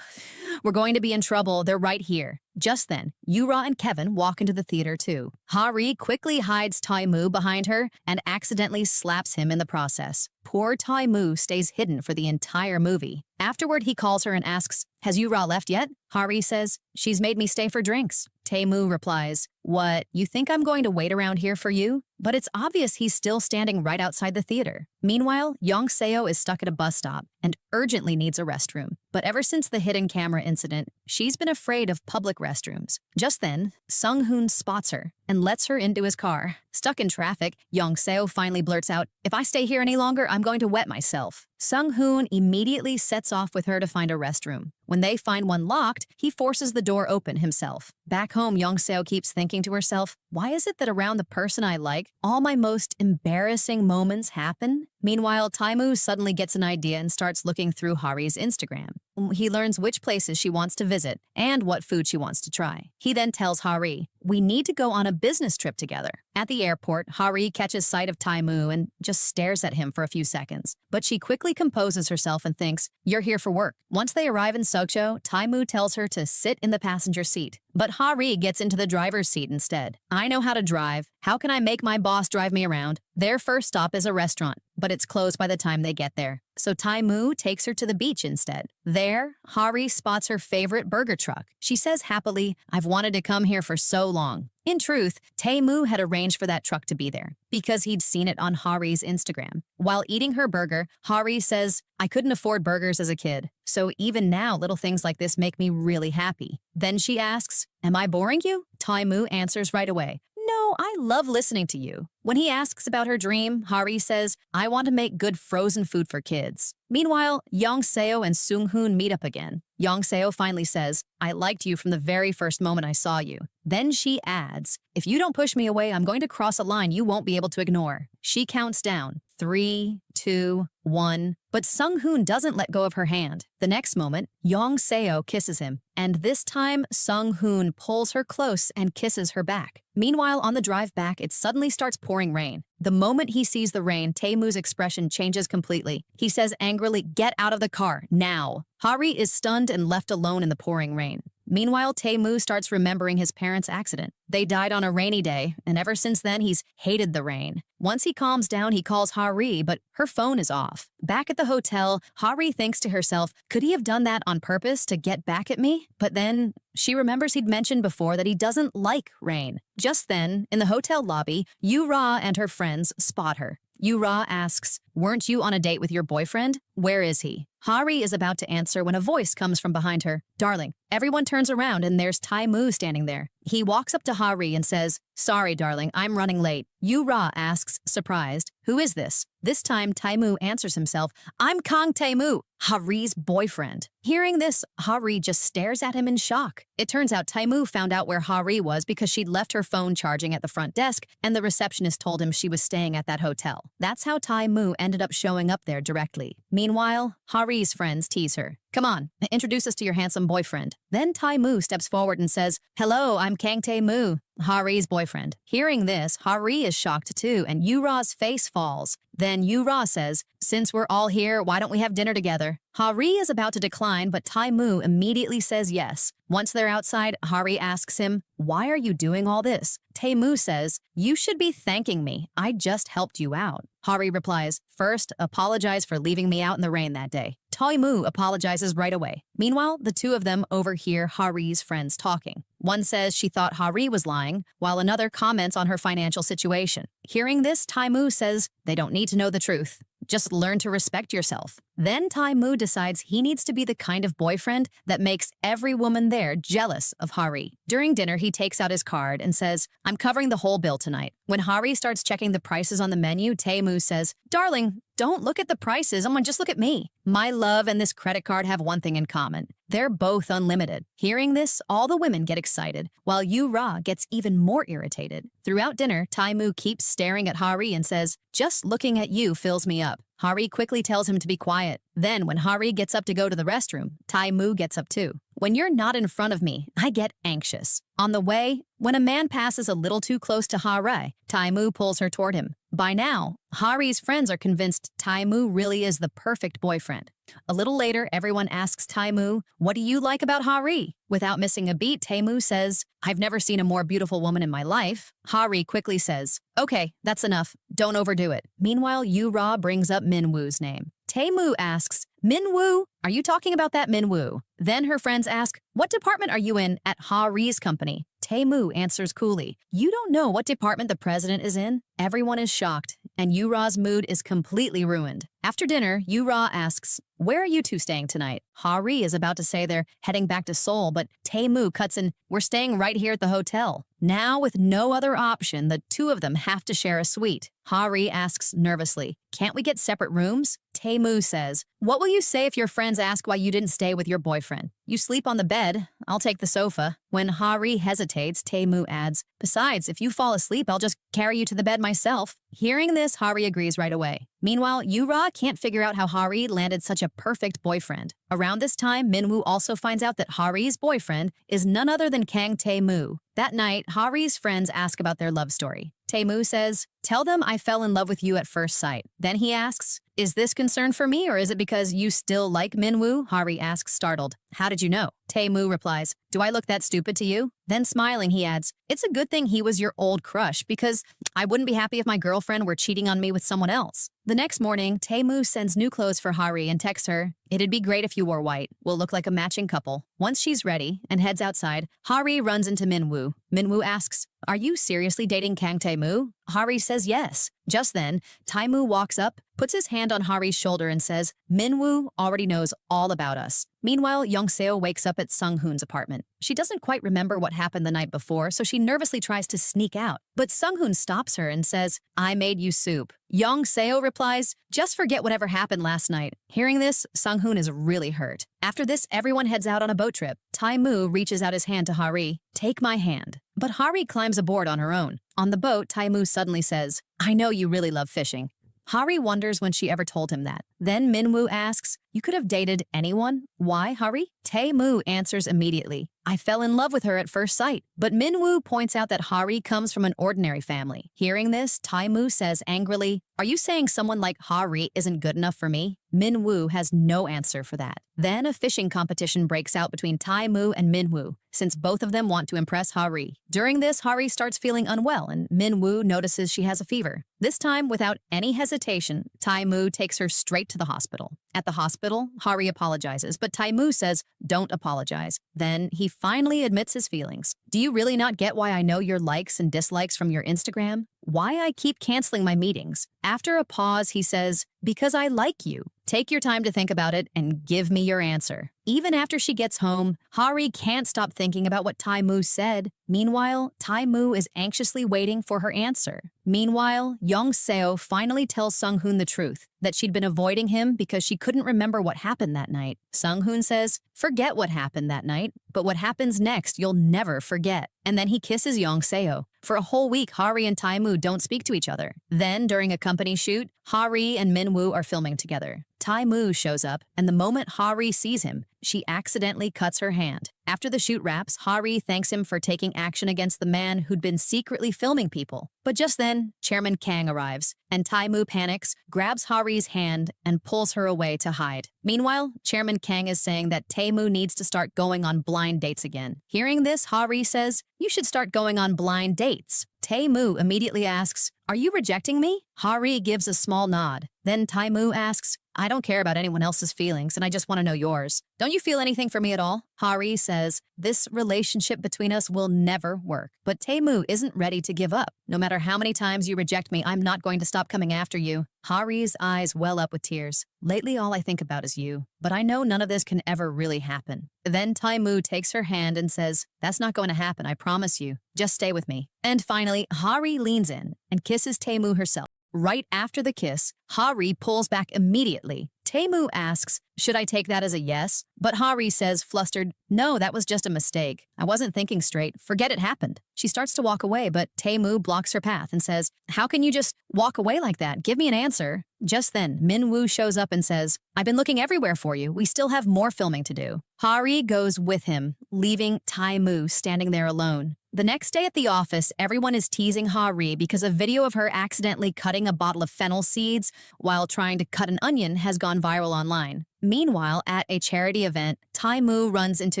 We're going to be in trouble. They're right here. Just then, Yura and Kevin walk into the theater too. Ha Ri quickly hides Tae-moo behind her and accidentally slaps him in the process. Poor Tae-moo stays hidden for the entire movie. Afterward, he calls her and asks, has Yura left yet? Ha Ri says, she's made me stay for drinks. Tae-moo replies, what, you think I'm going to wait around here for you? But it's obvious he's still standing right outside the theater. Meanwhile, Yongseo is stuck at a bus stop and urgently needs a restroom. But ever since the hidden camera incident, she's been afraid of public restrooms. Just then, Sung-hoon spots her and lets her into his car. Stuck in traffic, Yongseo finally blurts out, if I stay here any longer, I'm going to wet myself. Sung-hoon immediately sets off with her to find a restroom. When they find one locked, he forces the door open himself. Back home, Yongseo keeps thinking to herself, why is it that around the person I like, all my most embarrassing moments happen? Meanwhile, Tae-moo suddenly gets an idea and starts looking through Ha Ri's Instagram. He learns which places she wants to visit and what food she wants to try. He then tells Ha Ri, we need to go on a business trip together. At the airport, Ha Ri catches sight of Tae-moo and just stares at him for a few seconds. But she quickly composes herself and thinks, you're here for work. Once they arrive in Sokcho, Tae-moo tells her to sit in the passenger seat. But Ha Ri gets into the driver's seat instead. I know how to drive. How can I make my boss drive me around? Their first stop is a restaurant, but it's closed by the time they get there. So Tae-moo takes her to the beach instead. There, Ha Ri spots her favorite burger truck. She says happily, I've wanted to come here for so long. In truth, Tae-moo had arranged for that truck to be there because he'd seen it on Ha Ri's Instagram. While eating her burger, Ha Ri says, I couldn't afford burgers as a kid, so even now little things like this make me really happy. Then she asks, am I boring you? Tae-moo answers right away, no, I love listening to you. When he asks about her dream, Ha Ri says, I want to make good frozen food for kids. Meanwhile, Yongseo and Sung-hoon meet up again. Yongseo finally says, I liked you from the very first moment I saw you. Then she adds, if you don't push me away, I'm going to cross a line you won't be able to ignore. She counts down, 3, 2, 1, but Sung-hoon doesn't let go of her hand. The next moment, Yongseo kisses him, and this time Sung-hoon pulls her close and kisses her back. Meanwhile, on the drive back, it suddenly starts pouring rain. The moment he sees the rain, Tae-moo's expression changes completely. He says angrily, get out of the car, now. Ha Ri is stunned and left alone in the pouring rain. Meanwhile, Tae-moo starts remembering his parents' accident. They died on a rainy day, and ever since then, he's hated the rain. Once he calms down, he calls Ha Ri, but her phone is off. Back at the hotel, Ha Ri thinks to herself, could he have done that on purpose to get back at me? But then she remembers he'd mentioned before that he doesn't like rain. Just then, in the hotel lobby, Yura and her friends spot her. Yura asks, weren't you on a date with your boyfriend? Where is he? Ha Ri is about to answer when a voice comes from behind her. Darling. Everyone turns around and there's Tae-moo standing there. He walks up to Ha Ri and says, sorry, darling, I'm running late. Yura asks, surprised, who is this? This time, Tae-moo answers himself, I'm Kang Tae-moo, Ha Ri's boyfriend. Hearing this, Ha Ri just stares at him in shock. It turns out Tae-moo found out where Ha Ri was because she'd left her phone charging at the front desk and the receptionist told him she was staying at that hotel. That's how Tae-moo ended up showing up there directly. Meanwhile, Ha Ri's friends tease her. Come on, introduce us to your handsome boyfriend. Then Tae-moo steps forward and says, hello, I'm Kang Tae-moo, Ha Ri's boyfriend. Hearing this, Ha Ri is shocked too, and Yura's face falls. Then Yura says, since we're all here, why don't we have dinner together? Ha Ri is about to decline, but Tae-moo immediately says yes. Once they're outside, Ha Ri asks him, why are you doing all this? Tae-moo says, you should be thanking me. I just helped you out. Ha Ri replies, first, apologize for leaving me out in the rain that day. Tae-moo apologizes right away. Meanwhile, the two of them overhear Hari's friends talking. One says she thought Hari was lying, while another comments on her financial situation. Hearing this, Tae-moo says they don't need to know the truth. Just learn to respect yourself. Then Tae-moo decides he needs to be the kind of boyfriend that makes every woman there jealous of Hari. During dinner, he takes out his card and says, I'm covering the whole bill tonight. When Hari starts checking the prices on the menu, Tae-moo says, Darling, don't look at the prices, just look at me. My love and this credit card have one thing in common. They're both unlimited. Hearing this, all the women get excited, while Yu-ra gets even more irritated. Throughout dinner, Tae-moo keeps staring at Hari and says, just looking at you fills me up. Hari quickly tells him to be quiet. Then, when Hari gets up to go to the restroom, Tae-moo gets up too. When you're not in front of me, I get anxious. On the way, when a man passes a little too close to Hari, Tae-moo pulls her toward him. By now, Hari's friends are convinced Tae-moo really is the perfect boyfriend. A little later, everyone asks Tae-moo, what do you like about Hari? Without missing a beat, Tae-moo says, I've never seen a more beautiful woman in my life. Hari quickly says, okay, that's enough. Don't overdo it. Meanwhile, Yu-ra brings up Min-woo's name. Tae-moo asks, Min-woo, are you talking about that Min-woo? Then her friends ask, what department are you in at Hari's company? Tae-moo answers coolly, you don't know what department the president is in? Everyone is shocked, and Yu-ra's mood is completely ruined. After dinner, Yu-ra asks, where are you two staying tonight? Hari is about to say they're heading back to Seoul, but Tae-moo cuts in, we're staying right here at the hotel. Now, with no other option, the two of them have to share a suite. Hari asks nervously, can't we get separate rooms? Tae-moo says, what will you say if your friends ask why you didn't stay with your boyfriend? You sleep on the bed, I'll take the sofa. When Hari hesitates, Tae-moo adds, besides, if you fall asleep, I'll just carry you to the bed myself. Hearing this, Hari agrees right away. Meanwhile, Yu-ra can't figure out how Hari landed such a perfect boyfriend. Around this time, Min-woo also finds out that Hari's boyfriend is none other than Kang Tae-moo. That night, Hari's friends ask about their love story. Tae-moo says, tell them I fell in love with you at first sight. Then he asks, is this concern for me or is it because you still like Min-woo? Hari asks, startled. How did you know? Tae-moo replies, do I look that stupid to you? Then smiling, he adds, it's a good thing he was your old crush because I wouldn't be happy if my girlfriend were cheating on me with someone else. The next morning, Tae-moo sends new clothes for Hari and texts her, it'd be great if you wore white. We'll look like a matching couple. Once she's ready and heads outside, Hari runs into Min-woo. Min-woo asks, are you seriously dating Kang Tae-moo? Hari says yes. Just then, Tae-moo walks up, puts his hand on Hari's shoulder and says, Min-woo already knows all about us. Meanwhile, Young-seo wakes up at Sung-hoon's apartment. She doesn't quite remember what happened the night before, so she nervously tries to sneak out. But Sung-hoon stops her and says, I made you soup. Young-seo replies, just forget whatever happened last night. Hearing this, Sung-hoon is really hurt. After this, everyone heads out on a boat trip. Tae-moo reaches out his hand to Hari. Take my hand. But Hari climbs aboard on her own. On the boat, Tae-moo suddenly says, I know you really love fishing. Hari wonders when she ever told him that. Then Min-woo asks, you could have dated anyone? Why, Hari? Tae-moo answers immediately, I fell in love with her at first sight. But Min-woo points out that Hari comes from an ordinary family. Hearing this, Tae-moo says angrily, are you saying someone like Hari isn't good enough for me? Min-woo has no answer for that. Then a fishing competition breaks out between Tae-moo and Min-woo, since both of them want to impress Hari. During this, Hari starts feeling unwell and Min-woo notices she has a fever. This time, without any hesitation, Tae-moo takes her straight to the hospital. At the hospital, Hari apologizes, but Tae-moo says, don't apologize. Then he finally admits his feelings. Do you really not get why I know your likes and dislikes from your Instagram? Why I keep canceling my meetings? After a pause, he says, because I like you. Take your time to think about it and give me your answer. Even after she gets home, Hari can't stop thinking about what Tae-moo said. Meanwhile, Tae-moo is anxiously waiting for her answer. Meanwhile, Young-seo finally tells Sung-hoon the truth, that she'd been avoiding him because she couldn't remember what happened that night. Sung-hoon says, forget what happened that night, but what happens next you'll never forget. And then he kisses Young-seo. For a whole week, Hari and Tae-moo don't speak to each other. Then, during a company shoot, Hari and Min-woo are filming together. Tae-moo shows up, and the moment Hari sees him, she accidentally cuts her hand. After the shoot wraps, Hari thanks him for taking action against the man who'd been secretly filming people. But just then, Chairman Kang arrives, and Tae-moo panics, grabs Hari's hand, and pulls her away to hide. Meanwhile, Chairman Kang is saying that Tae-moo needs to start going on blind dates again. Hearing this, Hari says, you should start going on blind dates. Tae-moo immediately asks, are you rejecting me? Hari gives a small nod. Then Tae-moo asks, I don't care about anyone else's feelings, and I just want to know yours. Don't you feel anything for me at all? Hari says, this relationship between us will never work. But Tae-moo isn't ready to give up. No matter how many times you reject me, I'm not going to stop coming after you. Hari's eyes well up with tears. Lately, all I think about is you. But I know none of this can ever really happen. Then Tae-moo takes her hand and says, that's not going to happen, I promise you. Just stay with me. And finally, Hari leans in and kisses Tae-moo herself. Right after the kiss, Hari pulls back immediately. Tae-moo asks, should I take that as a yes? But Hari says, flustered, no, that was just a mistake. I wasn't thinking straight. Forget it happened. She starts to walk away, but Tae-moo blocks her path and says, how can you just walk away like that? Give me an answer. Just then, Min-woo shows up and says, I've been looking everywhere for you. We still have more filming to do. Hari goes with him, leaving Tae-moo standing there alone. The next day at the office, everyone is teasing Hari because a video of her accidentally cutting a bottle of fennel seeds while trying to cut an onion has gone viral online. Meanwhile, at a charity event, Tae-moo runs into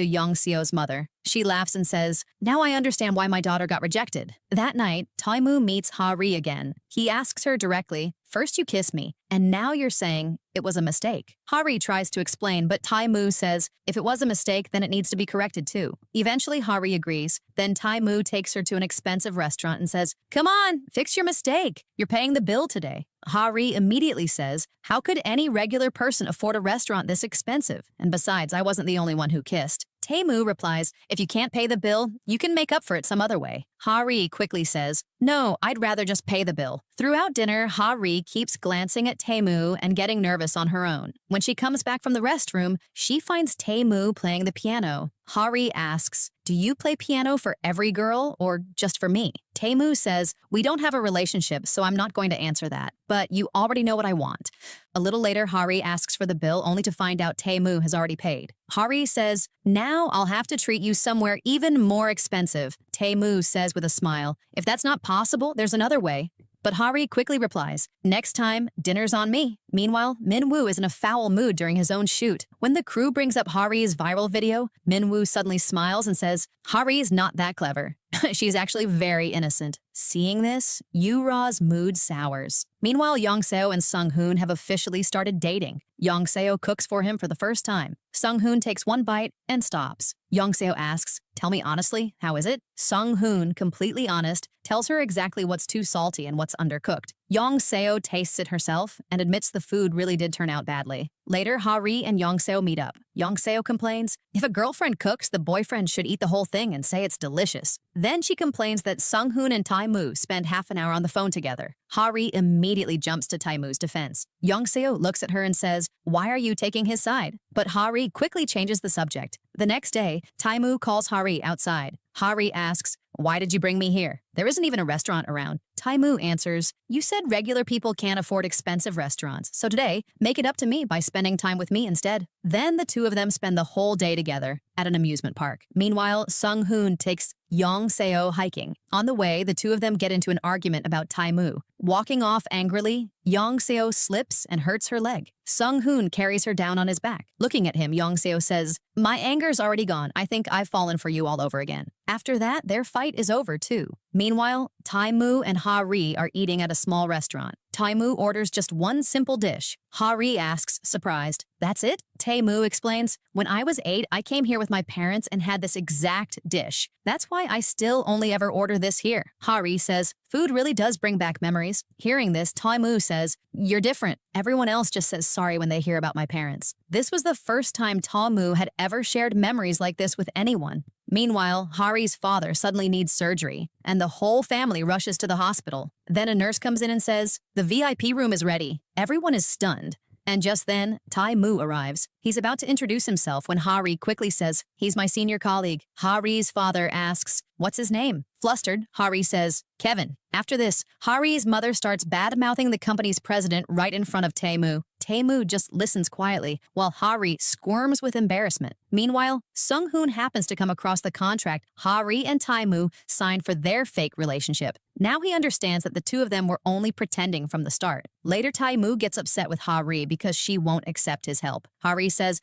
Young-seo's mother. She laughs and says, now I understand why my daughter got rejected. That night, Tae-moo meets Hari again. He asks her directly, first you kiss me, and now you're saying it was a mistake. Hari tries to explain, but Tae-moo says, if it was a mistake, then it needs to be corrected too. Eventually, Hari agrees. Then Tae-moo takes her to an expensive restaurant and says, come on, fix your mistake. You're paying the bill today. Hari immediately says, how could any regular person afford a restaurant this expensive? And besides, I wasn't the only one who kissed. Tae-moo replies, if you can't pay the bill, you can make up for it some other way. Hari quickly says, no, I'd rather just pay the bill. Throughout dinner, Hari keeps glancing at Tae-moo and getting nervous on her own. When she comes back from the restroom, she finds Tae-moo playing the piano. Hari asks, do you play piano for every girl or just for me? Tae-moo says, we don't have a relationship, so I'm not going to answer that, but you already know what I want. A little later, Hari asks for the bill only to find out Tae-moo has already paid. Hari says, now I'll have to treat you somewhere even more expensive. Tae-moo says with a smile, if that's not possible, there's another way. But Hari quickly replies, next time, dinner's on me. Meanwhile, Min-woo is in a foul mood during his own shoot. When the crew brings up Hari's viral video, Min-woo suddenly smiles and says, Hari's not that clever. She's actually very innocent. Seeing this, Yoo-ra's mood sours. Meanwhile, Young-seo and Sung-hoon have officially started dating. Young-seo cooks for him for the first time. Sung-hoon takes one bite and stops. Young-seo asks, tell me honestly, how is it? Sung-hoon, completely honest, tells her exactly what's too salty and what's undercooked. Young-seo tastes it herself and admits the food really did turn out badly. Later, Hari and Young-seo meet up. Young-seo complains, if a girlfriend cooks, the boyfriend should eat the whole thing and say it's delicious. Then she complains that Sung-hoon and Tae-moo spend half an hour on the phone together. Hari immediately jumps to Tae-moo's defense. Young-seo looks at her and says, why are you taking his side? But Hari quickly changes the subject. The next day, Tae-moo calls Hari outside. Hari asks, why did you bring me here? There isn't even a restaurant around. Tae-moo answers, you said regular people can't afford expensive restaurants, so today, make it up to me by spending time with me instead. Then the two of them spend the whole day together at an amusement park. Meanwhile, Sung-hoon takes Young-seo hiking. On the way, the two of them get into an argument about Tae-moo. Walking off angrily, Young-seo slips and hurts her leg. Sung-hoon carries her down on his back. Looking at him, Young-seo says, my anger's already gone. I think I've fallen for you all over again. After that, their fight is over too. Meanwhile, Tae-moo and Hari are eating at a small restaurant. Tae-moo orders just one simple dish. Hari asks, surprised, that's it? Tae-moo explains, when I was 8, I came here with my parents and had this exact dish. That's why I still only ever order this here. Hari says, food really does bring back memories. Hearing this, Tae-moo says, you're different. Everyone else just says sorry when they hear about my parents. This was the first time Tae-moo had ever shared memories like this with anyone. Meanwhile, Hari's father suddenly needs surgery, and the whole family rushes to the hospital. Then a nurse comes in and says, the VIP room is ready. Everyone is stunned. And just then, Tae-moo arrives. He's about to introduce himself when Hari quickly says, he's my senior colleague. Hari's father asks, what's his name? Flustered, Hari says, Kevin. After this, Hari's mother starts bad-mouthing the company's president right in front of Tae-moo. Tae-moo just listens quietly, while Hari squirms with embarrassment. Meanwhile, Sung-hoon happens to come across the contract Hari and Tae-moo signed for their fake relationship. Now he understands that the two of them were only pretending from the start. Later, Tae-moo gets upset with Hari because she won't accept his help. Hari says,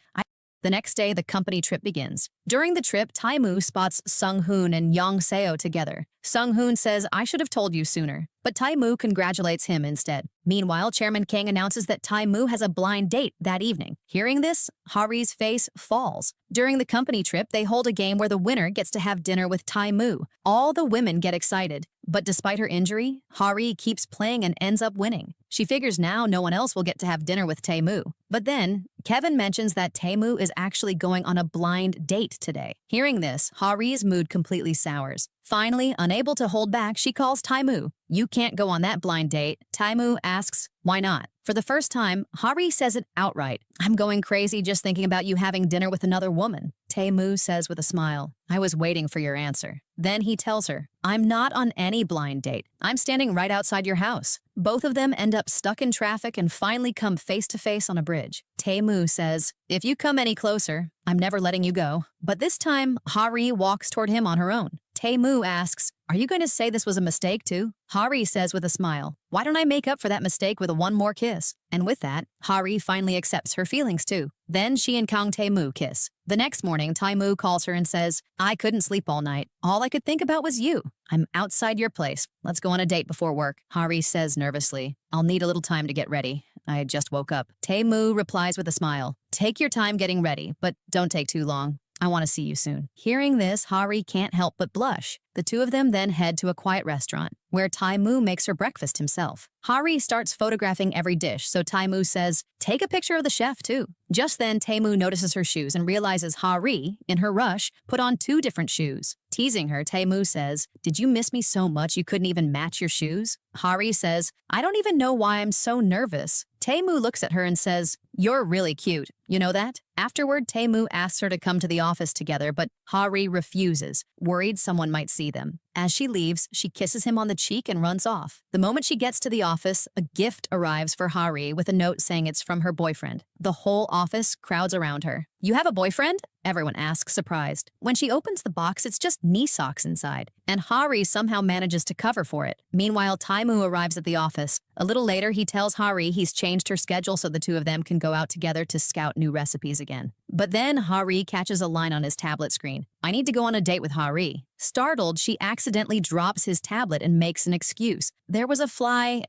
The next day, the company trip begins. During the trip, Tae-moo spots Sung-hoon and Young-seo together. Sung-hoon says, I should have told you sooner. but Tae-moo congratulates him instead. Meanwhile, Chairman Kang announces that Tae-moo has a blind date that evening. Hearing this, Hari's face falls. During the company trip, they hold a game where the winner gets to have dinner with Tae-moo. All the women get excited, but despite her injury, Hari keeps playing and ends up winning. She figures now no one else will get to have dinner with Tae-moo. But then, Kevin mentions that Tae-moo is actually going on a blind date today. Hearing this, Hari's mood completely sours. Finally, unable to hold back, she calls Tae-moo. "You can't go on that blind date." Tae-moo asks, "Why not?" For the first time, Hari says it outright. "I'm going crazy just thinking about you having dinner with another woman." Tae-moo says with a smile, "I was waiting for your answer." Then he tells her, "I'm not on any blind date. I'm standing right outside your house." Both of them end up stuck in traffic and finally come face to face on a bridge. Tae-moo says, "If you come any closer, I'm never letting you go." But this time, Hari walks toward him on her own. Tae-moo asks, "Are you going to say this was a mistake too?" Hari says with a smile, "Why don't I make up for that mistake with a one more kiss?" And with that, Hari finally accepts her feelings too. Then she and Kang Tae-moo kiss. The next morning, Tae-moo calls her and says, "I couldn't sleep all night. All I could think about was you. I'm outside your place. Let's go on a date before work." Hari says nervously, "I'll need a little time to get ready. I just woke up." Tae-moo replies with a smile, "Take your time getting ready, but don't take too long. I want to see you soon." Hearing this, Hari can't help but blush. The two of them then head to a quiet restaurant, where Tae-moo makes her breakfast himself. Hari starts photographing every dish, so Tae-moo says, "Take a picture of the chef too." Just then, Tae-moo notices her shoes and realizes Hari, in her rush, put on two different shoes. Teasing her, Tae-moo says, "Did you miss me so much you couldn't even match your shoes?" Hari says, "I don't even know why I'm so nervous." Tae-moo looks at her and says, "You're really cute. You know that?" Afterward, Tae-moo asks her to come to the office together, but Hari refuses, worried someone might see them. As she leaves, she kisses him on the cheek and runs off. The moment she gets to the office, a gift arrives for Hari with a note saying it's from her boyfriend. The whole office crowds around her. "You have a boyfriend?" everyone asks, surprised. When she opens the box, it's just knee socks inside, and Hari somehow manages to cover for it. Meanwhile, Tae-moo arrives at the office. A little later, he tells Hari he's changed her schedule so the two of them can go out together to scout new recipes again. But then Hari catches a line on his tablet screen. "I need to go on a date with Hari." Startled, she accidentally drops his tablet and makes an excuse. "There was a fly.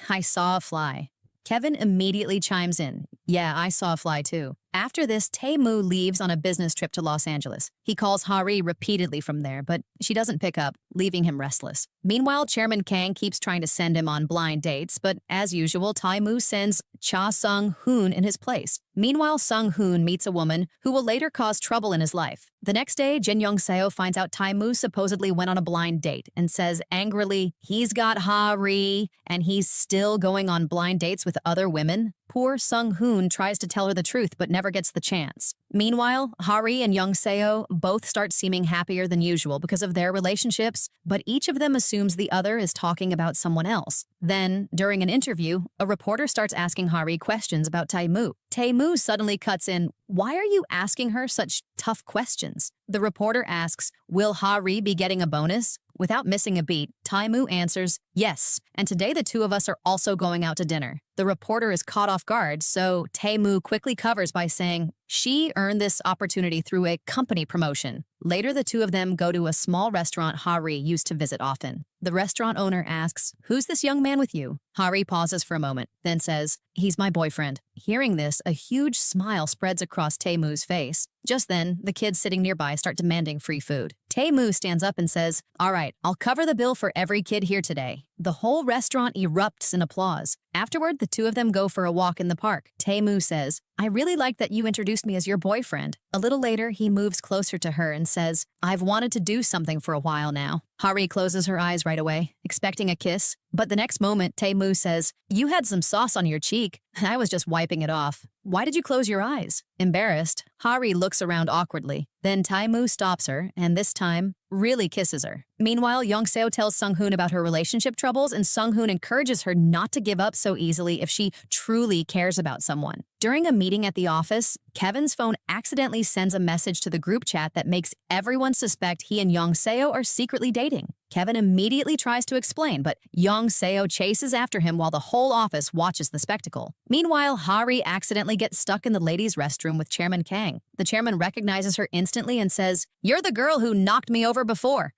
I saw a fly." Kevin immediately chimes in. "Yeah, I saw a fly too." After this, Tae-moo leaves on a business trip to Los Angeles. He calls Hari repeatedly from there, but she doesn't pick up, leaving him restless. Meanwhile, Chairman Kang keeps trying to send him on blind dates, but as usual, Tae-moo sends Cha Sung-hoon in his place. Meanwhile, Sung-hoon meets a woman who will later cause trouble in his life. The next day, Jin Young-seo finds out Tae-moo supposedly went on a blind date and says angrily, "He's got Hari, and he's still going on blind dates with other women." Poor Sung-hoon tries to tell her the truth but never gets the chance. Meanwhile, Hari and Young-seo both start seeming happier than usual because of their relationships, but each of them assumes the other is talking about someone else. Then, during an interview, a reporter starts asking Hari questions about Tae-moo. Tae-moo suddenly cuts in, "Why are you asking her such tough questions?" The reporter asks, "Will Hari be getting a bonus?" Without missing a beat, Tae-moo answers, "Yes, and today the two of us are also going out to dinner." The reporter is caught off guard, so Tae-moo quickly covers by saying she earned this opportunity through a company promotion. Later, the two of them go to a small restaurant Hari used to visit often. The restaurant owner asks, "Who's this young man with you?" Hari pauses for a moment, then says, "He's my boyfriend." Hearing this, a huge smile spreads across Tae-moo's face. Just then, the kids sitting nearby start demanding free food. Tae-moo stands up and says, "All right, I'll cover the bill for every kid here today." The whole restaurant erupts in applause. Afterward, the two of them go for a walk in the park. Tae-moo says, "I really like that you introduced me as your boyfriend." A little later, he moves closer to her and says, "I've wanted to do something for a while now." Hari closes her eyes right away, expecting a kiss. But the next moment, Tae-moo says, "You had some sauce on your cheek. I was just wiping it off. Why did you close your eyes?" Embarrassed, Hari looks around awkwardly. Then Tae-moo stops her, and this time, really kisses her. Meanwhile, Young-seo tells Sung-hoon about her relationship troubles, and Sung-hoon encourages her not to give up so easily if she truly cares about someone. During a meeting at the office, Kevin's phone accidentally sends a message to the group chat that makes everyone suspect he and Young-seo are secretly dating. Kevin immediately tries to explain, but Young-seo chases after him while the whole office watches the spectacle. Meanwhile, Hari accidentally gets stuck in the ladies' restroom with Chairman Kang. The chairman recognizes her instantly and says, "You're the girl who knocked me over before."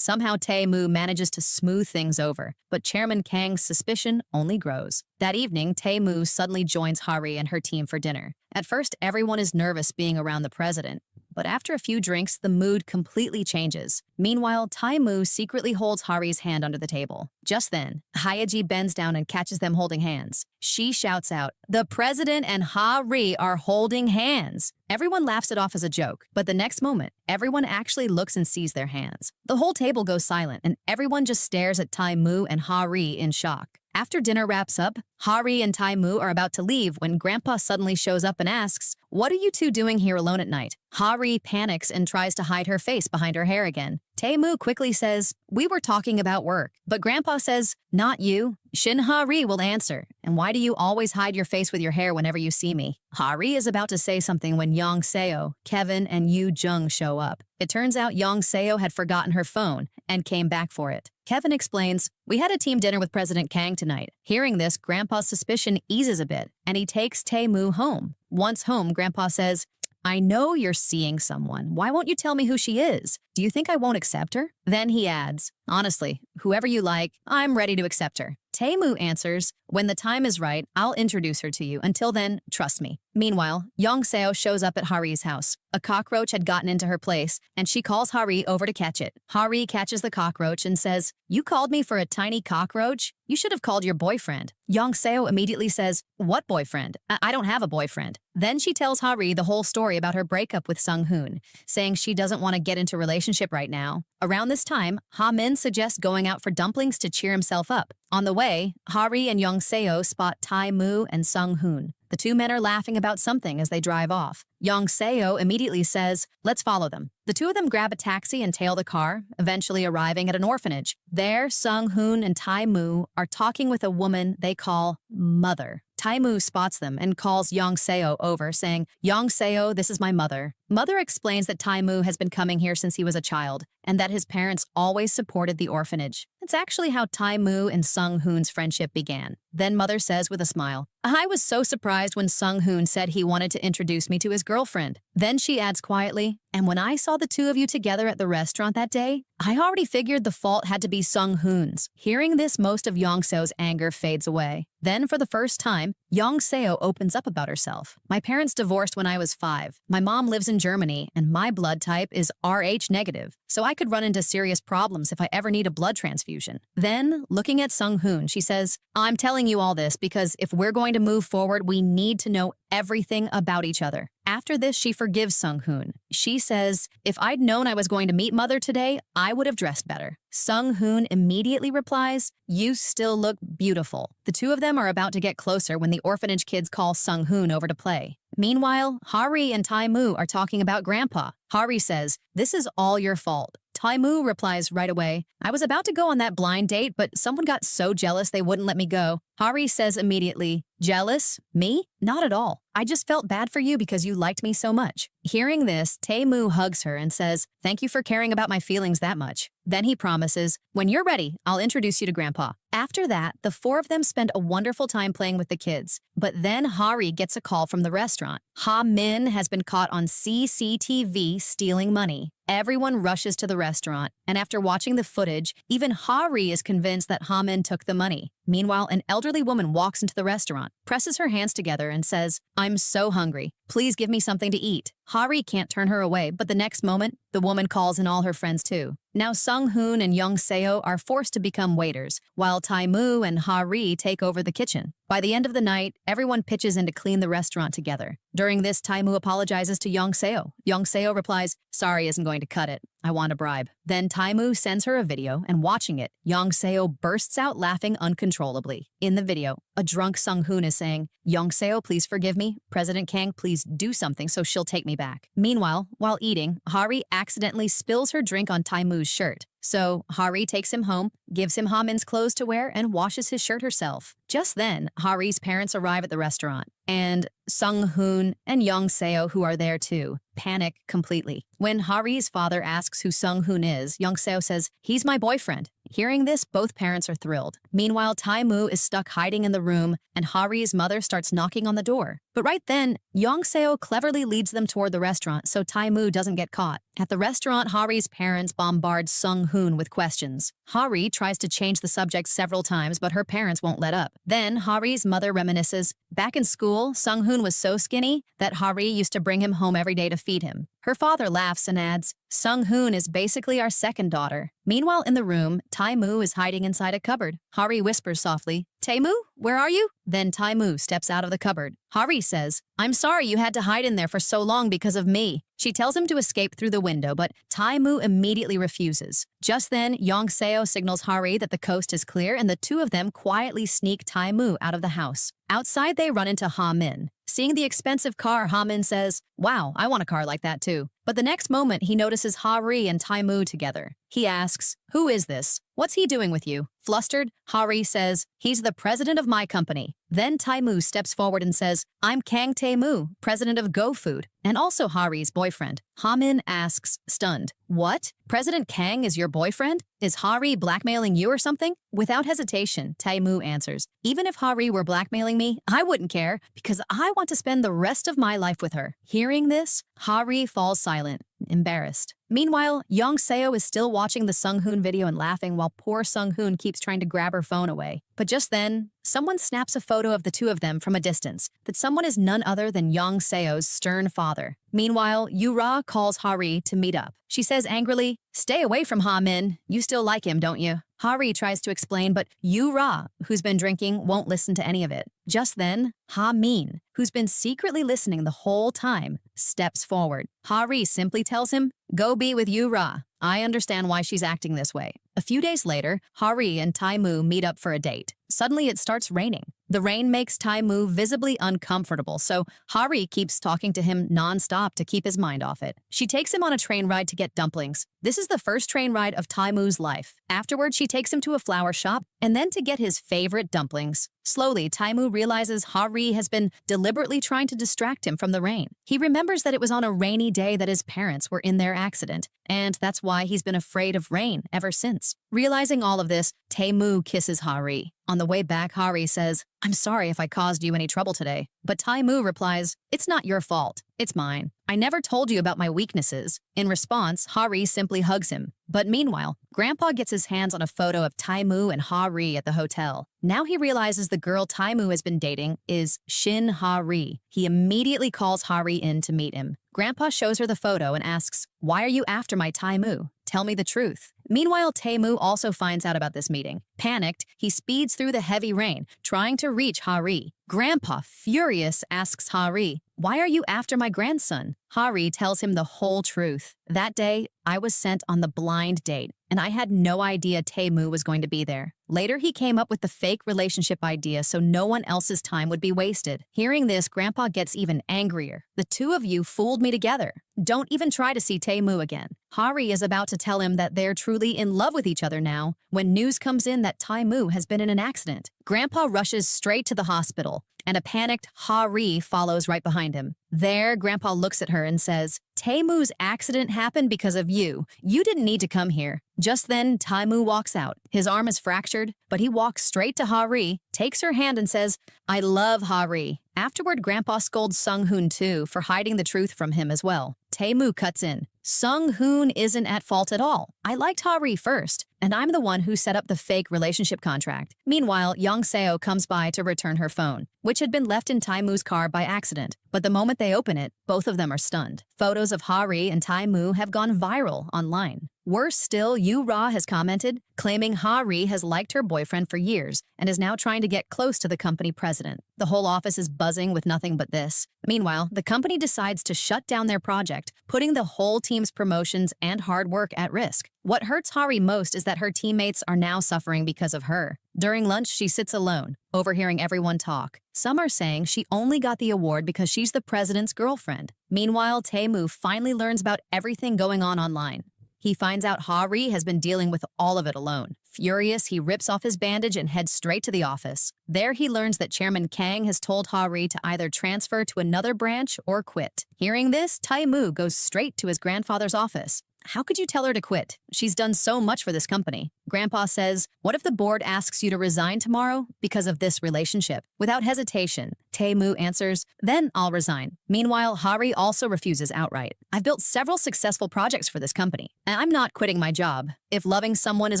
Somehow Tae-moo manages to smooth things over, but Chairman Kang's suspicion only grows. That evening, Tae-moo suddenly joins Hari and her team for dinner. At first, everyone is nervous being around the president, but after a few drinks, the mood completely changes. Meanwhile, Tae-moo secretly holds Hari's hand under the table. Just then, Hyeji bends down and catches them holding hands. She shouts out, "The president and Hari are holding hands!" Everyone laughs it off as a joke, but the next moment, everyone actually looks and sees their hands. The whole table goes silent, and everyone just stares at Tae-moo and Hari in shock. After dinner wraps up, Hari and Tae-moo are about to leave when Grandpa suddenly shows up and asks, "What are you two doing here alone at night?" Hari panics and tries to hide her face behind her hair again. Tae-moo quickly says, "We were talking about work." But Grandpa says, "Not you." Shin Hari will answer, "And why do you always hide your face with your hair whenever you see me?" Hari is about to say something when Yong Seo, Kevin, and Yoo Jung show up. It turns out Yong Seo had forgotten her phone and came back for it. Kevin explains, "We had a team dinner with President Kang tonight." Hearing this, Grandpa's suspicion eases a bit, and he takes Tae-moo home. Once home, Grandpa says, "I know you're seeing someone. Why won't you tell me who she is? Do you think I won't accept her?" Then he adds, "Honestly, whoever you like, I'm ready to accept her." Tae-moo answers, "When the time is right, I'll introduce her to you. Until then, trust me." Meanwhile, Yong Seo shows up at Hari's house. A cockroach had gotten into her place, and she calls Hari over to catch it. Hari catches the cockroach and says, "You called me for a tiny cockroach? You should have called your boyfriend." Yong Seo immediately says, "What boyfriend? I don't have a boyfriend." Then she tells Hari the whole story about her breakup with Sung-hoon, saying she doesn't want to get into a relationship right now. Around this time, Ha-min suggests going out for dumplings to cheer himself up. On the way, Hari and Yong Seo spot Tae-moo and Sung-hoon. The two men are laughing about something as they drive off. Yong Seo immediately says, "Let's follow them." The two of them grab a taxi and tail the car, eventually arriving at an orphanage. There, Sung-hoon and Tae-moo are talking with a woman they call Mother. Tae-moo spots them and calls Yong Seo over, saying, "Yong Seo, this is my mother." Mother explains that Tae-moo has been coming here since he was a child, and that his parents always supported the orphanage. It's actually how Tae-moo and Sung-hoon's friendship began. Then Mother says with a smile, "I was so surprised when Sung-hoon said he wanted to introduce me to his girlfriend." Then she adds quietly, "And when I saw the two of you together at the restaurant that day, I already figured the fault had to be Sung-hoon's." Hearing this, most of Yong Seo's anger fades away. Then, for the first time, Yong Seo opens up about herself. "My parents divorced when I was 5. My mom lives in Germany, and my blood type is Rh negative, so I could run into serious problems if I ever need a blood transfusion." Then, looking at Sung-hoon, she says, "I'm telling you all this because if we're going to move forward, we need to know everything about each other." After this, she forgives Sung-hoon. She says, "If I'd known I was going to meet Mother today, I would have dressed better." Sung-hoon immediately replies, "You still look beautiful." The two of them are about to get closer when the orphanage kids call Sung-hoon over to play. Meanwhile, Hari and Tae-moo are talking about Grandpa. Hari says, "This is all your fault." Tae-moo replies right away, "I was about to go on that blind date, but someone got so jealous they wouldn't let me go." Hari says immediately, "Jealous? Me? Not at all. I just felt bad for you because you liked me so much." Hearing this, Tae-moo hugs her and says, "Thank you for caring about my feelings that much." Then he promises, "When you're ready, I'll introduce you to Grandpa." After that, the four of them spend a wonderful time playing with the kids. But then Hari gets a call from the restaurant. Ha-min has been caught on CCTV stealing money. Everyone rushes to the restaurant, and after watching the footage, even Hari is convinced that Ha-min took the money. Meanwhile, an elderly woman walks into the restaurant, presses her hands together, and says, "I'm so hungry. Please give me something to eat." Hari can't turn her away, but the next moment, the woman calls in all her friends too. Now Sung-hoon and Yong Seo are forced to become waiters, while Tae-moo and Hari take over the kitchen. By the end of the night, everyone pitches in to clean the restaurant together. During this, Tae-moo apologizes to Yong Seo. Yong Seo replies, "Sorry isn't going to cut it. I want a bribe." Then Tae-moo sends her a video, and watching it, Yong Seo bursts out laughing uncontrollably. In the video, a drunk Sung-hoon is saying, "Yong Seo, please forgive me. President Kang, please do something so she'll take me back." Meanwhile, while eating, Hari accidentally spills her drink on Tae-moo's shirt. So Hari takes him home, gives him Ha-min's clothes to wear, and washes his shirt herself. Just then, Hari's parents arrive at the restaurant, and Sung-hoon and Yong Seo, who are there too, panic completely. When Hari's father asks who Sung-hoon is, Yong Seo says, "He's my boyfriend." Hearing this, both parents are thrilled. Meanwhile, Tae-moo is stuck hiding in the room, and Hari's mother starts knocking on the door. But right then, Young-seo cleverly leads them toward the restaurant so Tae-moo doesn't get caught. At the restaurant, Hari's parents bombard Sung-hoon with questions. Hari tries to change the subject several times, but her parents won't let up. Then, Hari's mother reminisces, back in school, Sung-hoon was so skinny that Hari used to bring him home every day to feed him. Her father laughs and adds, Sung-hoon is basically our second daughter. Meanwhile, in the room, Tae-moo is hiding inside a cupboard. Hari whispers softly, Tae-moo, where are you? Then Tae-moo steps out of the cupboard. Hari says, I'm sorry you had to hide in there for so long because of me. She tells him to escape through the window, but Tae-moo immediately refuses. Just then, Young-seo signals Hari that the coast is clear, and the two of them quietly sneak Tae-moo out of the house. Outside, they run into Ha-min. Seeing the expensive car, Ha-min says, wow, I want a car like that too. But the next moment, he notices Hari and Tae-moo together. He asks, who is this? What's he doing with you? Flustered, Hari says, he's the president of my company. Then Tae-moo steps forward and says, I'm Kang Tae-moo, president of Go Food, and also Hari's boyfriend. Ha-min asks, stunned, what? President Kang is your boyfriend? Is Hari blackmailing you or something? Without hesitation, Tae-moo answers, even if Hari were blackmailing me, I wouldn't care, because I want to spend the rest of my life with her. Hearing this, Hari falls silent, embarrassed. Meanwhile, Young-seo is still watching the Sung-hoon video and laughing while poor Sung-hoon keeps trying to grab her phone away. But just then, someone snaps a photo of the two of them from a distance. That someone is none other than Young-seo's stern father. Meanwhile, Yoo-ra calls Hari to meet up. She says angrily, stay away from Ha-min. You still like him, don't you? Hari tries to explain, but Yoo-ra, who's been drinking, won't listen to any of it. Just then, Ha-min, who's been secretly listening the whole time, steps forward. Hari simply tells him, go be with Yoo-ra. I understand why she's acting this way. A few days later, Hari and Tae-moo meet up for a date. Suddenly, it starts raining. The rain makes Tae-moo visibly uncomfortable, so Hari keeps talking to him non-stop to keep his mind off it. She takes him on a train ride to get dumplings. This is the first train ride of Tae-moo's life. Afterward, she takes him to a flower shop and then to get his favorite dumplings. Slowly, Tae-moo realizes Hari has been deliberately trying to distract him from the rain. He remembers that it was on a rainy day that his parents were in their accident, and that's why he's been afraid of rain ever since. Realizing all of this, Tae-moo kisses Hari. On the way back, Hari says, I'm sorry if I caused you any trouble today. But Tae-moo replies, it's not your fault. It's mine. I never told you about my weaknesses. In response, Hari simply hugs him. But meanwhile, Grandpa gets his hands on a photo of Tae-moo and Hari at the hotel. Now he realizes the girl Tae-moo has been dating is Shin Hari. He immediately calls Hari in to meet him. Grandpa shows her the photo and asks, why are you after my Tae-moo? Tell me the truth. Meanwhile, Tae-moo also finds out about this meeting. Panicked, he speeds through the heavy rain, trying to reach Hari. Grandpa, furious, asks Hari, why are you after my grandson? Hari tells him the whole truth. That day, I was sent on the blind date, and I had no idea Tae-moo was going to be there. Later, he came up with the fake relationship idea so no one else's time would be wasted. Hearing this, Grandpa gets even angrier. The two of you fooled me together. Don't even try to see Tae-moo again. Hari is about to tell him that they're truly in love with each other now when news comes in that Tae-moo has been in an accident. Grandpa rushes straight to the hospital, and a panicked Hari follows right behind him. There, Grandpa looks at her and says, Tae-moo's accident happened because of you. You didn't need to come here. Just then, Tae-moo walks out. His arm is fractured, but he walks straight to Hari, takes her hand and says, I love Hari. Afterward, Grandpa scolds Sung-hoon too for hiding the truth from him as well. Tae-moo cuts in. Sung-hoon isn't at fault at all. I liked Hari first, and I'm the one who set up the fake relationship contract. Meanwhile, Young-seo comes by to return her phone, which had been left in Tae-moo's car by accident. But the moment they open it, both of them are stunned. Photos of Hari and Tae-moo have gone viral online. Worse still, Yoo-ra has commented, claiming Hari has liked her boyfriend for years and is now trying to get close to the company president. The whole office is buzzing with nothing but this. Meanwhile, the company decides to shut down their project, putting the whole team's promotions and hard work at risk. What hurts Hari most is that her teammates are now suffering because of her. During lunch, she sits alone, overhearing everyone talk. Some are saying she only got the award because she's the president's girlfriend. Meanwhile, Tae-moo finally learns about everything going on online. He finds out Hari has been dealing with all of it alone. Furious, he rips off his bandage and heads straight to the office. There he learns that Chairman Kang has told Hari to either transfer to another branch or quit. Hearing this, Tae-moo goes straight to his grandfather's office. How could you tell her to quit? She's done so much for this company. Grandpa says, what if the board asks you to resign tomorrow because of this relationship? Without hesitation, Tae-moo answers, then I'll resign. Meanwhile, Hari also refuses outright. I've built several successful projects for this company, and I'm not quitting my job. If loving someone is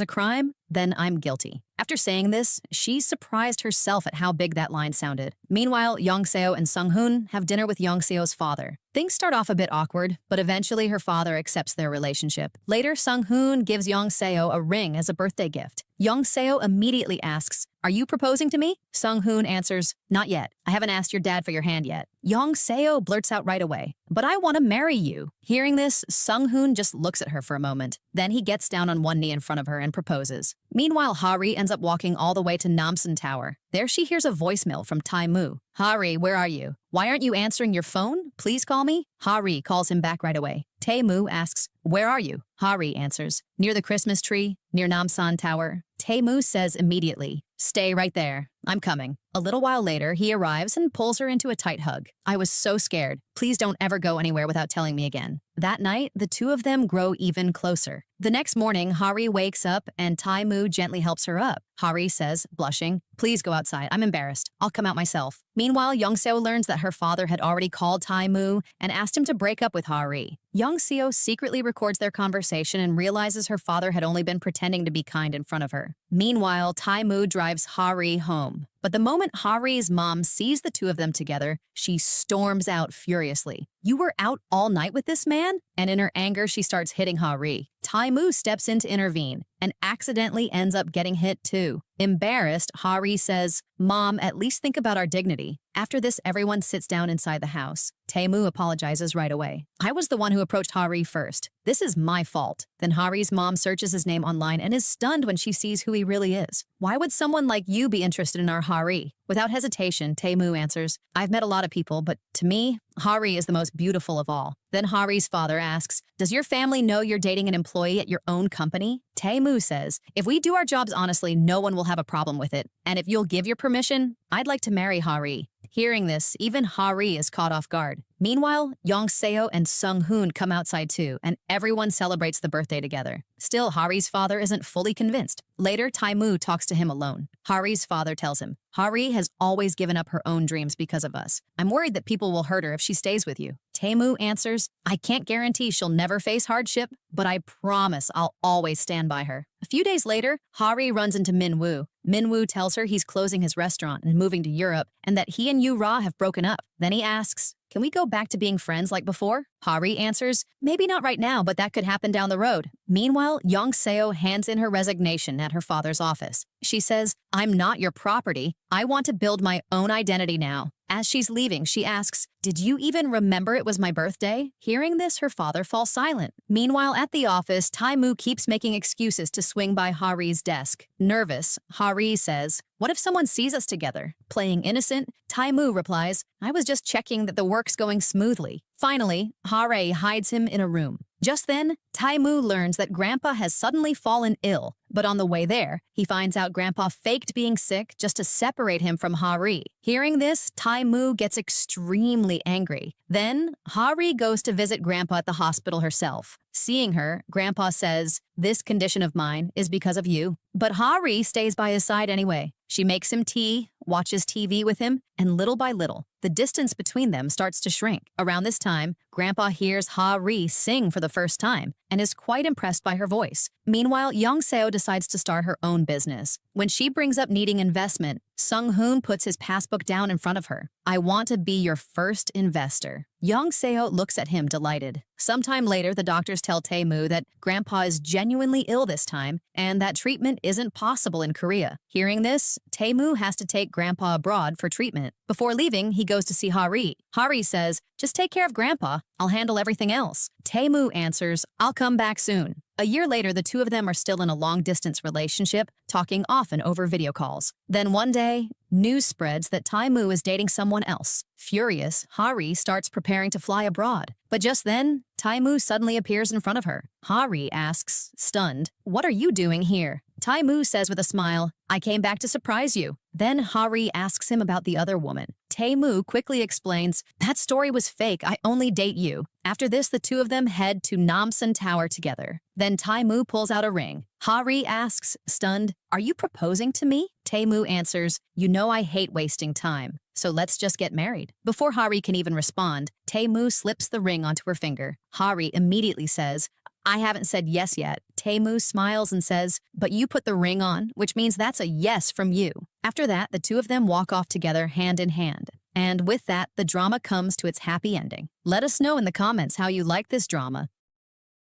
a crime, then I'm guilty. After saying this, she surprised herself at how big that line sounded. Meanwhile, Young-seo and Sung-hoon have dinner with Young-seo's father. Things start off a bit awkward, but eventually her father accepts their relationship. Later, Sung-hoon gives Young-seo a ring as a birthday gift. Young-seo immediately asks, "Are you proposing to me?" Sung-hoon answers, "Not yet. I haven't asked your dad for your hand yet." Young-seo blurts out right away, "But I want to marry you." Hearing this, Sung-hoon just looks at her for a moment. Then he gets down on one knee in front of her and proposes. Meanwhile, Hari ends up walking all the way to Namsan Tower. There she hears a voicemail from Tae-moo. "Hari, where are you? Why aren't you answering your phone? Please call me." Hari calls him back right away. Tae-moo asks, "Where are you?" Hari answers, "Near the Christmas tree, near Namsan Tower." Tae-moo says immediately, "Stay right there. I'm coming." A little while later, he arrives and pulls her into a tight hug. "I was so scared. Please don't ever go anywhere without telling me again." That night, the two of them grow even closer. The next morning, Hari wakes up and Tae-moo gently helps her up. Hari says, blushing, "Please go outside. I'm embarrassed. I'll come out myself." Meanwhile, Young-seo learns that her father had already called Tae-moo and asked him to break up with Hari. Young-seo secretly records their conversation and realizes her father had only been pretending to be kind in front of her. Meanwhile, Tae-moo drives Hari home. But the moment Hari's mom sees the two of them together, she storms out furiously. "You were out all night with this man?" And in her anger, she starts hitting Hari. Tae-moo steps in to intervene and accidentally ends up getting hit too. Embarrassed, Hari says, "Mom, at least think about our dignity." After this, everyone sits down inside the house. Tae-moo apologizes right away. "I was the one who approached Hari first. This is my fault." Then Hari's mom searches his name online and is stunned when she sees who he really is. "Why would someone like you be interested in our Hari?" Without hesitation, Tae-moo answers, "I've met a lot of people, but to me, Hari is the most beautiful of all." Then Hari's father asks, "Does your family know you're dating an employee at your own company?" Tae-moo says, "If we do our jobs honestly, no one will have a problem with it. And if you'll give your permission, I'd like to marry Hari." Hearing this, even Hari is caught off guard. Meanwhile, Young-seo and Sung-hoon come outside too, and everyone celebrates the birthday together. Still, Hari's father isn't fully convinced. Later, Tae-moo talks to him alone. Hari's father tells him, "Hari has always given up her own dreams because of us. I'm worried that people will hurt her if she stays with you." Tae-moo answers, "I can't guarantee she'll never face hardship, but I promise I'll always stand by her." A few days later, Hari runs into Min-woo. Min-woo tells her he's closing his restaurant and moving to Europe, and that he and Yu-ra have broken up. Then he asks, "Can we go back to being friends like before?" Hari answers, "Maybe not right now, but that could happen down the road." Meanwhile, Young-seo hands in her resignation at her father's office. She says, "I'm not your property. I want to build my own identity now." As she's leaving, she asks, "Did you even remember it was my birthday?" Hearing this, her father falls silent. Meanwhile, at the office, Tae-moo keeps making excuses to swing by Hari's desk. Nervous, Hari says, "What if someone sees us together?" Playing innocent, Tae-moo replies, "I was just checking that the work's going smoothly." Finally, Hari hides him in a room. Just then, Tae-moo learns that Grandpa has suddenly fallen ill, but on the way there, he finds out Grandpa faked being sick just to separate him from Hari. Hearing this, Tae-moo gets extremely angry. Then, Hari goes to visit Grandpa at the hospital herself. Seeing her, Grandpa says, "This condition of mine is because of you." But Hari stays by his side anyway. She makes him tea, watches TV with him, and little by little, the distance between them starts to shrink. Around this time, Grandpa hears Hari sing for the first time and is quite impressed by her voice. Meanwhile, Young-seo decides to start her own business. When she brings up needing investment, Sung-hoon puts his passbook down in front of her. "I want to be your first investor." Young-seo looks at him delighted. Sometime later, the doctors tell Tae-moo that Grandpa is genuinely ill this time and that treatment isn't possible in Korea. Hearing this, Tae-moo has to take Grandpa abroad for treatment. Before leaving, he goes to see Hari. Hari says, "Just take care of Grandpa. I'll handle everything else." Tae-moo answers, "I'll come back soon." A year later, the two of them are still in a long-distance relationship, talking often over video calls. Then one day, news spreads that Tae-moo is dating someone else. Furious, Hari starts preparing to fly abroad. But just then, Tae-moo suddenly appears in front of her. Hari asks, stunned, "What are you doing here?" Tae-moo says with a smile, "I came back to surprise you." Then Hari asks him about the other woman. Tae-moo quickly explains, "That story was fake, I only date you." After this, the two of them head to Namsan Tower together. Then Tae-moo pulls out a ring. Ha-ri asks, stunned, "Are you proposing to me?" Tae-moo answers, "You know I hate wasting time, so let's just get married." Before Ha-ri can even respond, Tae-moo slips the ring onto her finger. Ha-ri immediately says, "I haven't said yes yet." Tae-moo smiles and says, "But you put the ring on, which means that's a yes from you." After that, the two of them walk off together hand in hand. And with that, the drama comes to its happy ending. Let us know in the comments how you like this drama.